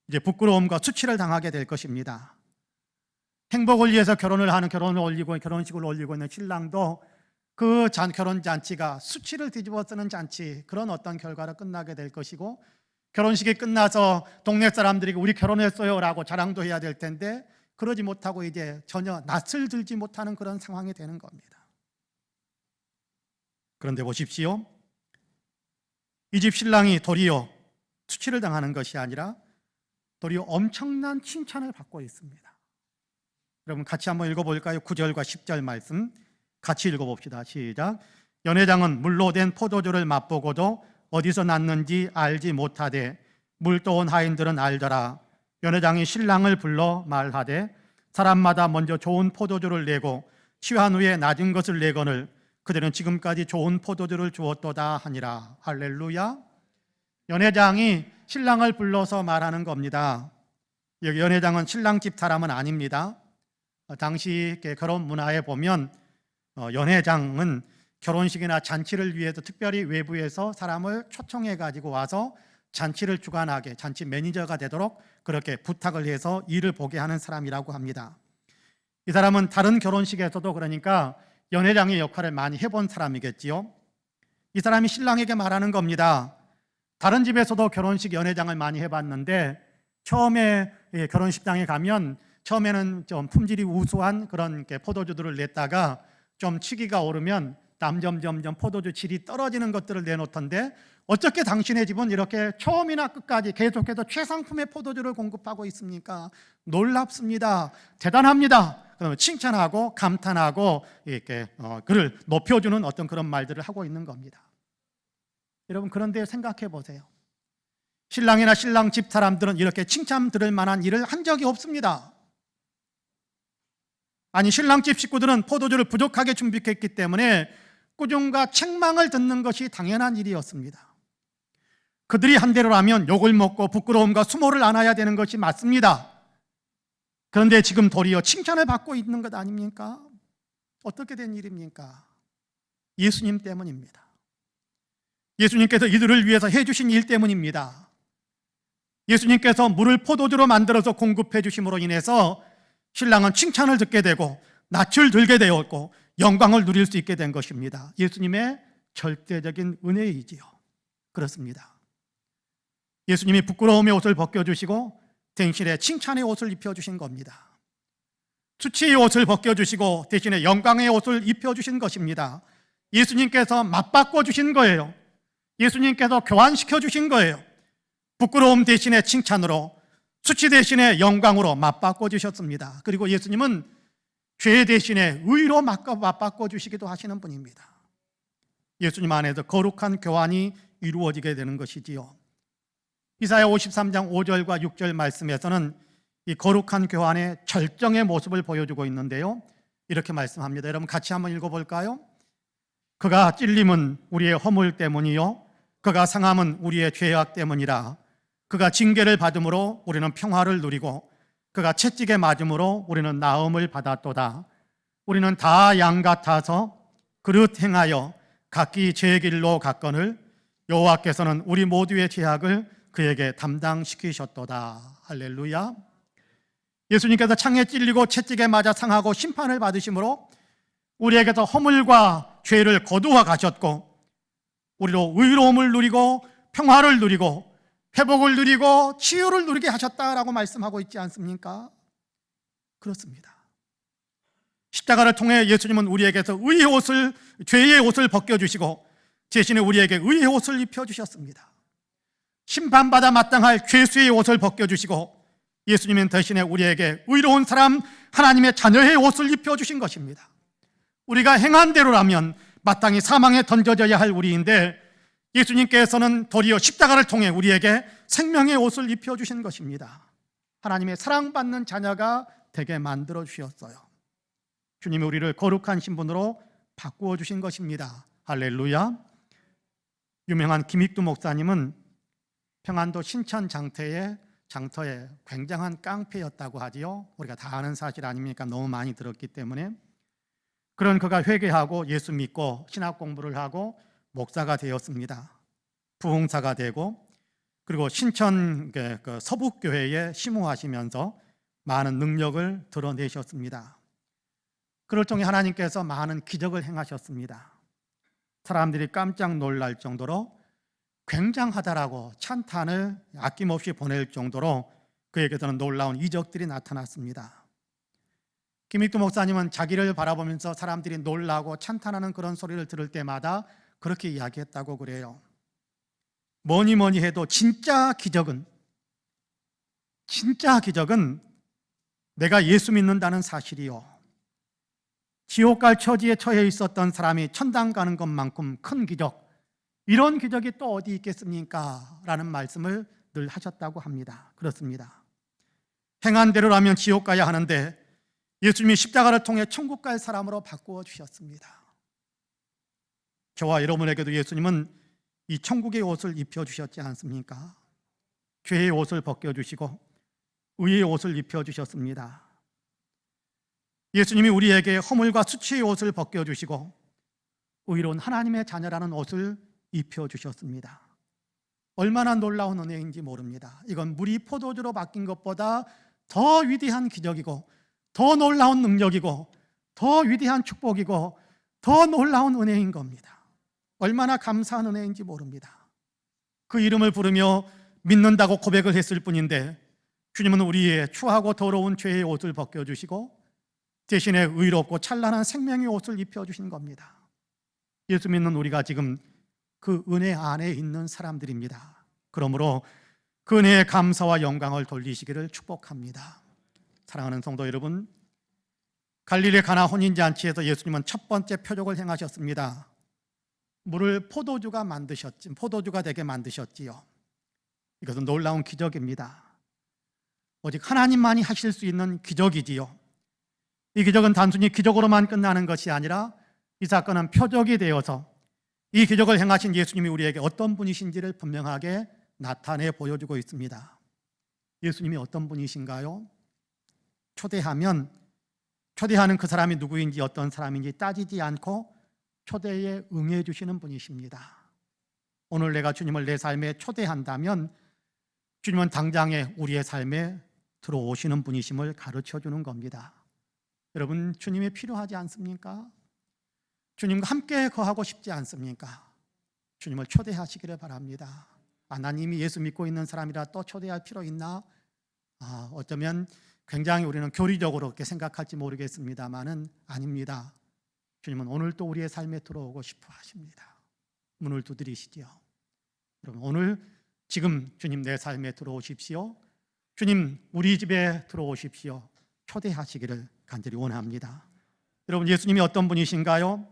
이제 부끄러움과 수치를 당하게 될 것입니다. 행복을 위해서 결혼식을 올리고 있는 신랑도 그 결혼잔치가 수치를 뒤집어 쓰는 잔치, 그런 어떤 결과로 끝나게 될 것이고, 결혼식이 끝나서 동네 사람들이 우리 결혼했어요 라고 자랑도 해야 될 텐데 그러지 못하고 이제 전혀 낯을 들지 못하는 그런 상황이 되는 겁니다. 그런데 보십시오, 이 집 신랑이 도리어 수치를 당하는 것이 아니라 도리어 엄청난 칭찬을 받고 있습니다. 여러분 같이 한번 읽어볼까요? 9절과 10절 말씀 같이 읽어봅시다. 시작. 연회장은 물로 된 포도주를 맛보고도 어디서 났는지 알지 못하되 물 떠온 하인들은 알더라. 연회장이 신랑을 불러 말하되 사람마다 먼저 좋은 포도주를 내고 취한 후에 낮은 것을 내거늘 그들은 지금까지 좋은 포도주를 주었도다 하니라. 할렐루야. 연회장이 신랑을 불러서 말하는 겁니다. 여기 연회장은 신랑 집 사람은 아닙니다. 당시 결혼 문화에 보면 연회장은 결혼식이나 잔치를 위해서 특별히 외부에서 사람을 초청해 가지고 와서 잔치를 주관하게, 잔치 매니저가 되도록 그렇게 부탁을 해서 일을 보게 하는 사람이라고 합니다. 이 사람은 다른 결혼식에서도 그러니까 연회장의 역할을 많이 해본 사람이겠지요. 이 사람이 신랑에게 말하는 겁니다. 다른 집에서도 결혼식 연회장을 많이 해봤는데 처음에 결혼식장에 가면 처음에는 좀 품질이 우수한 그런 포도주들을 냈다가 좀 취기가 오르면 점점 포도주 질이 떨어지는 것들을 내놓던데 어떻게 당신의 집은 이렇게 처음이나 끝까지 계속해서 최상품의 포도주를 공급하고 있습니까? 놀랍습니다. 대단합니다. 그러면 칭찬하고 감탄하고 이렇게 그를 높여주는 어떤 그런 말들을 하고 있는 겁니다. 여러분 그런데 생각해 보세요. 신랑이나 신랑 집 사람들은 이렇게 칭찬 들을 만한 일을 한 적이 없습니다. 아니 신랑 집 식구들은 포도주를 부족하게 준비했기 때문에 꾸중과 책망을 듣는 것이 당연한 일이었습니다. 그들이 한 대로라면 욕을 먹고 부끄러움과 수모를 안아야 되는 것이 맞습니다. 그런데 지금 도리어 칭찬을 받고 있는 것 아닙니까? 어떻게 된 일입니까? 예수님 때문입니다. 예수님께서 이들을 위해서 해주신 일 때문입니다. 예수님께서 물을 포도주로 만들어서 공급해 주심으로 인해서 신랑은 칭찬을 듣게 되고 낯을 들게 되었고 영광을 누릴 수 있게 된 것입니다. 예수님의 절대적인 은혜이지요. 그렇습니다. 예수님이 부끄러움의 옷을 벗겨주시고 대신에 칭찬의 옷을 입혀주신 겁니다. 수치의 옷을 벗겨주시고 대신에 영광의 옷을 입혀주신 것입니다. 예수님께서 맞바꿔 주신 거예요. 예수님께서 교환시켜 주신 거예요. 부끄러움 대신에 칭찬으로, 수치 대신에 영광으로 맞바꿔 주셨습니다. 그리고 예수님은 죄 대신에 의로 맞바꿔 주시기도 하시는 분입니다. 예수님 안에서 거룩한 교환이 이루어지게 되는 것이지요. 이사야 53장 5절과 6절 말씀에서는 이 거룩한 교환의 절정의 모습을 보여주고 있는데요, 이렇게 말씀합니다. 여러분 같이 한번 읽어볼까요? 그가 찔림은 우리의 허물 때문이요 그가 상함은 우리의 죄악 때문이라. 그가 징계를 받음으로 우리는 평화를 누리고 그가 채찍에 맞음으로 우리는 나음을 받았도다. 우리는 다 양 같아서 그릇 행하여 각기 제 길로 갔거늘 여호와께서는 우리 모두의 죄악을 그에게 담당시키셨도다. 할렐루야. 예수님께서 창에 찔리고 채찍에 맞아 상하고 심판을 받으심으로 우리에게서 허물과 죄를 거두어 가셨고 우리로 의로움을 누리고 평화를 누리고 회복을 누리고 치유를 누리게 하셨다라고 말씀하고 있지 않습니까? 그렇습니다. 십자가를 통해 예수님은 우리에게서 의의 옷을, 죄의 옷을 벗겨주시고 대신에 우리에게 의의 옷을 입혀주셨습니다. 심판받아 마땅할 죄수의 옷을 벗겨주시고 예수님은 대신에 우리에게 의로운 사람, 하나님의 자녀의 옷을 입혀주신 것입니다. 우리가 행한 대로라면 마땅히 사망에 던져져야 할 우리인데 예수님께서는 도리어 십자가를 통해 우리에게 생명의 옷을 입혀주신 것입니다. 하나님의 사랑받는 자녀가 되게 만들어 주셨어요. 주님이 우리를 거룩한 신분으로 바꾸어 주신 것입니다. 할렐루야. 유명한 김익두 목사님은 평안도 신천 장터에 굉장한 깡패였다고 하지요. 우리가 다 아는 사실 아닙니까? 너무 많이 들었기 때문에. 그런 그가 회개하고 예수 믿고 신학 공부를 하고 목사가 되었습니다. 부흥사가 되고, 그리고 신천 서북교회에 심호하시면서 많은 능력을 드러내셨습니다. 그를 통해 하나님께서 많은 기적을 행하셨습니다. 사람들이 깜짝 놀랄 정도로 굉장하다라고 찬탄을 아낌없이 보낼 정도로 그에게서는 놀라운 이적들이 나타났습니다. 김익두 목사님은 자기를 바라보면서 사람들이 놀라고 찬탄하는 그런 소리를 들을 때마다 그렇게 이야기했다고 그래요. 뭐니 해도 진짜 기적은 내가 예수 믿는다는 사실이요, 지옥 갈 처지에 처해 있었던 사람이 천당 가는 것만큼 큰 기적, 이런 기적이 또 어디 있겠습니까? 라는 말씀을 늘 하셨다고 합니다. 그렇습니다. 행한 대로라면 지옥 가야 하는데 예수님이 십자가를 통해 천국 갈 사람으로 바꾸어 주셨습니다. 저와 여러분에게도 예수님은 이 천국의 옷을 입혀주셨지 않습니까? 죄의 옷을 벗겨주시고 의의 옷을 입혀주셨습니다. 예수님이 우리에게 허물과 수치의 옷을 벗겨주시고 의로운 하나님의 자녀라는 옷을 입혀주셨습니다. 얼마나 놀라운 은혜인지 모릅니다. 이건 물이 포도주로 바뀐 것보다 더 위대한 기적이고 더 놀라운 능력이고 더 위대한 축복이고 더 놀라운 은혜인 겁니다. 얼마나 감사한 은혜인지 모릅니다. 그 이름을 부르며 믿는다고 고백을 했을 뿐인데 주님은 우리의 추하고 더러운 죄의 옷을 벗겨주시고 대신에 의롭고 찬란한 생명의 옷을 입혀주신 겁니다. 예수 믿는 우리가 지금 그 은혜 안에 있는 사람들입니다. 그러므로 그 은혜의 감사와 영광을 돌리시기를 축복합니다. 사랑하는 성도 여러분, 갈릴리 가나 혼인잔치에서 예수님은 첫 번째 표적을 행하셨습니다. 물을 포도주가 되게 만드셨지요. 이것은 놀라운 기적입니다. 오직 하나님만이 하실 수 있는 기적이지요. 이 기적은 단순히 기적으로만 끝나는 것이 아니라 이 사건은 표적이 되어서 이 기적을 행하신 예수님이 우리에게 어떤 분이신지를 분명하게 나타내 보여주고 있습니다. 예수님이 어떤 분이신가요? 초대하는 그 사람이 누구인지 어떤 사람인지 따지지 않고 초대에 응해 주시는 분이십니다. 오늘 내가 주님을 내 삶에 초대한다면 주님은 당장에 우리의 삶에 들어오시는 분이심을 가르쳐 주는 겁니다. 여러분, 주님이 필요하지 않습니까? 주님과 함께 거하고 싶지 않습니까? 주님을 초대하시기를 바랍니다. 나님이 예수 믿고 있는 사람이라 또 초대할 필요 있나? 어쩌면 굉장히 우리는 교리적으로 그렇게 생각할지 모르겠습니다만은 아닙니다. 주님은 오늘 또 우리의 삶에 들어오고 싶어 하십니다. 문을 두드리시지요. 여러분, 오늘 지금 주님 내 삶에 들어오십시오. 주님 우리 집에 들어오십시오. 초대하시기를 간절히 원합니다. 여러분, 예수님이 어떤 분이신가요?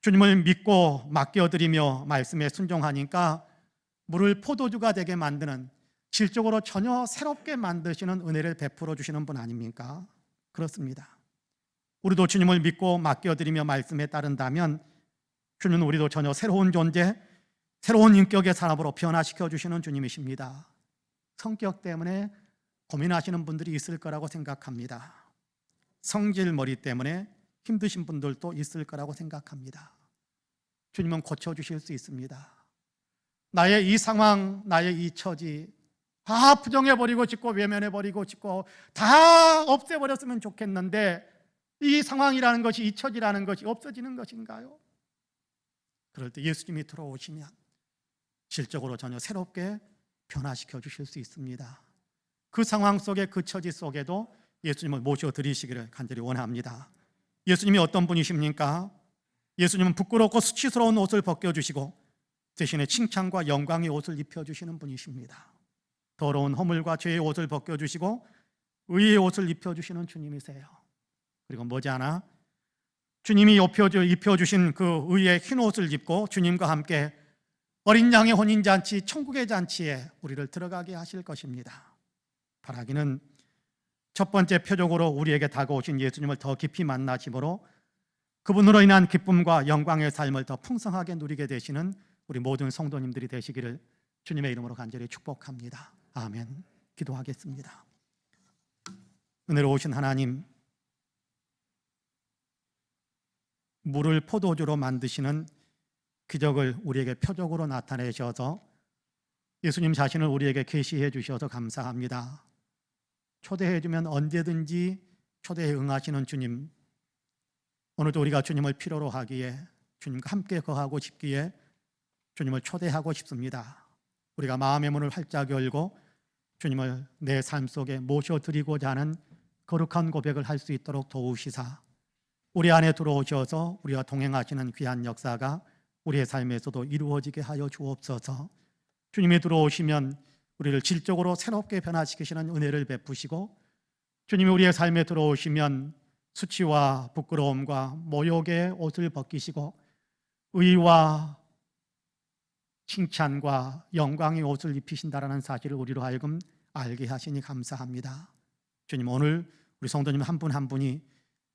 주님을 믿고 맡겨드리며 말씀에 순종하니까 물을 포도주가 되게 만드는, 질적으로 전혀 새롭게 만드시는 은혜를 베풀어 주시는 분 아닙니까? 그렇습니다. 우리도 주님을 믿고 맡겨드리며 말씀에 따른다면 주님은 우리도 전혀 새로운 존재, 새로운 인격의 사람으로 변화시켜 주시는 주님이십니다. 성격 때문에 고민하시는 분들이 있을 거라고 생각합니다. 성질머리 때문에 힘드신 분들도 있을 거라고 생각합니다. 주님은 고쳐주실 수 있습니다. 나의 이 상황, 나의 이 처지 다 부정해버리고 싶고 외면해버리고 싶고 다 없애버렸으면 좋겠는데 이 상황이라는 것이, 이 처지라는 것이 없어지는 것인가요? 그럴 때 예수님이 들어오시면 질적으로 전혀 새롭게 변화시켜 주실 수 있습니다. 그 상황 속에, 그 처지 속에도 예수님을 모셔드리시기를 간절히 원합니다. 예수님이 어떤 분이십니까? 예수님은 부끄럽고 수치스러운 옷을 벗겨주시고 대신에 칭찬과 영광의 옷을 입혀주시는 분이십니다. 더러운 허물과 죄의 옷을 벗겨주시고 의의 옷을 입혀주시는 주님이세요. 그리고 머지않아 주님이 입혀주신 그 의의 흰 옷을 입고 주님과 함께 어린 양의 혼인잔치, 천국의 잔치에 우리를 들어가게 하실 것입니다. 바라기는 첫 번째 표적으로 우리에게 다가오신 예수님을 더 깊이 만나심으로 그분으로 인한 기쁨과 영광의 삶을 더 풍성하게 누리게 되시는 우리 모든 성도님들이 되시기를 주님의 이름으로 간절히 축복합니다. 아멘. 기도하겠습니다. 은혜로우신 하나님, 물을 포도주로 만드시는 기적을 우리에게 표적으로 나타내셔서 예수님 자신을 우리에게 계시해 주셔서 감사합니다. 초대해 주면 언제든지 초대에 응하시는 주님, 오늘도 우리가 주님을 필요로 하기에, 주님과 함께 거하고 싶기에 주님을 초대하고 싶습니다. 우리가 마음의 문을 활짝 열고 주님을 내 삶 속에 모셔드리고자 하는 거룩한 고백을 할 수 있도록 도우시사 우리 안에 들어오셔서 우리와 동행하시는 귀한 역사가 우리의 삶에서도 이루어지게 하여 주옵소서. 주님이 들어오시면 우리를 질적으로 새롭게 변화시키시는 은혜를 베푸시고, 주님이 우리의 삶에 들어오시면 수치와 부끄러움과 모욕의 옷을 벗기시고 의와 칭찬과 영광의 옷을 입히신다라는 사실을 우리로 하여금 알게 하시니 감사합니다. 주님, 오늘 우리 성도님 한 분 한 분이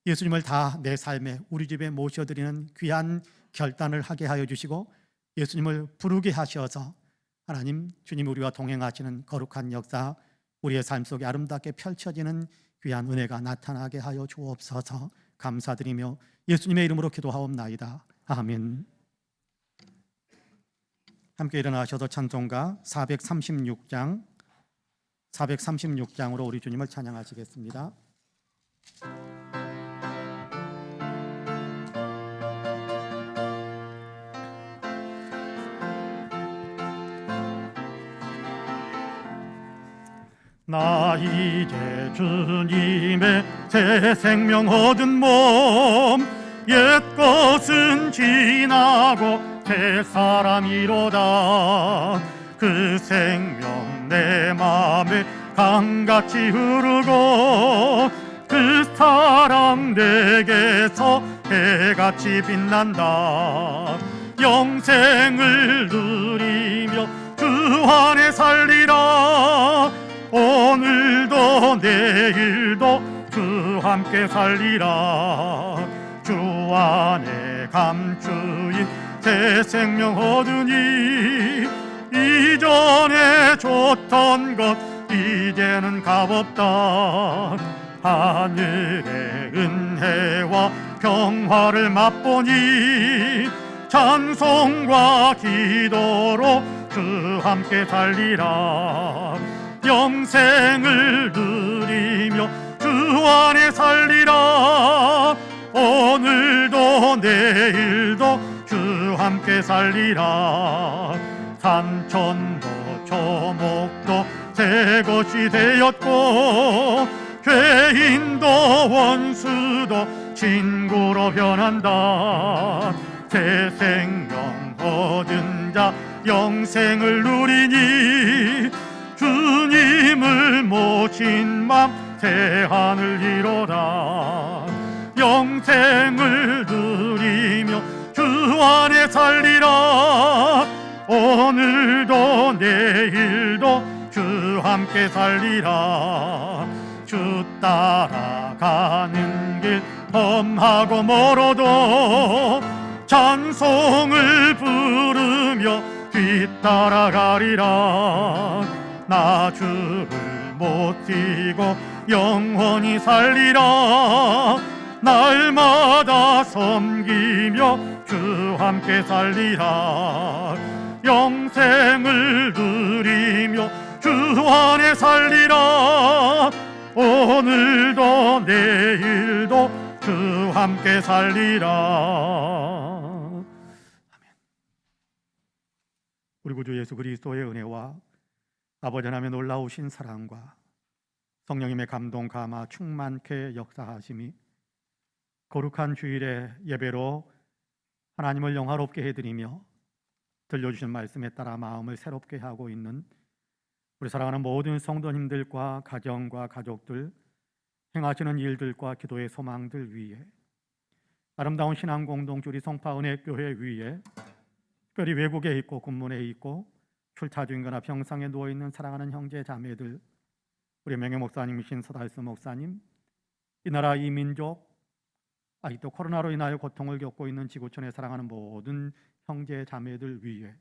예수님을 다 내 삶에, 우리 집에 모셔드리는 귀한 결단을 하게 하여 주시고 예수님을 부르게 하셔서 하나님, 주님 우리와 동행하시는 거룩한 역사, 우리의 삶 속에 아름답게 펼쳐지는 귀한 은혜가 나타나게 하여 주옵소서. 감사드리며 예수님의 이름으로 기도하옵나이다. 아멘. 함께 일어나셔서 찬송가 436장으로 우리 주님을 찬양하시겠습니다. 나 이제 주님의 새 생명 얻은 몸, 옛 것은 지나고 새 사람이로다. 그 생명 내 맘에 강같이 흐르고 그 사랑 내게서 해같이 빛난다. 영생을 누리며 주 안에 살리라. 오늘도 내일도 주 함께 살리라. 주 안에 감추인 새 생명 얻으니 이전에 줬던 것 이제는 값없다. 하늘의 은혜와 평화를 맛보니 찬송과 기도로 주 함께 살리라. 영생을 누리며 주 안에 살리라. 오늘도 내일도 주 함께 살리라. 산천도 초목도 새 것이 되었고 죄인도 원수도 친구로 변한다. 새 생명 얻은 자 영생을 누리니 주님을 모신 맘 새 하늘 이로다. 영생을 누리며 주 안에 살리라. 오늘도 내일도 주 함께 살리라. 주 따라가는 길 험하고 멀어도 찬송을 부르며 뒤따라가리라. 나 주를 못 뛰고 영원히 살리라. 날마다 섬기며 주 함께 살리라. 영생을 누리며 주 안에 살리라. 오늘도 내일도 주 함께 살리라. 아멘. 우리 구주 예수 그리스도의 은혜와 아버지 하나님의 놀라우신 사랑과 성령님의 감동 감화 충만케 역사하심이 거룩한 주일의 예배로 하나님을 영화롭게 해드리며 들려주신 말씀에 따라 마음을 새롭게 하고 있는 우리 사랑하는 모든 성도님들과 가정과 가족들, 행하시는 일들과 기도의 소망들 위에, 아름다운 신앙 공동체 우리 성파 은혜교회 위에, 특별히 외국에 있고 군문에 있고 출타 중이거나 병상에 누워 있는 사랑하는 형제 자매들, 우리 명예 목사님이신 서달수 목사님, 이 나라 이 민족, 아직도 코로나로 인하여 고통을 겪고 있는 지구촌에 사랑하는 모든 형제 자매들 위에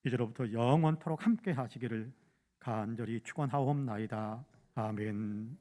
이제로부터 영원토록 함께 하시기를 간절히 축원하옵나이다. 아멘.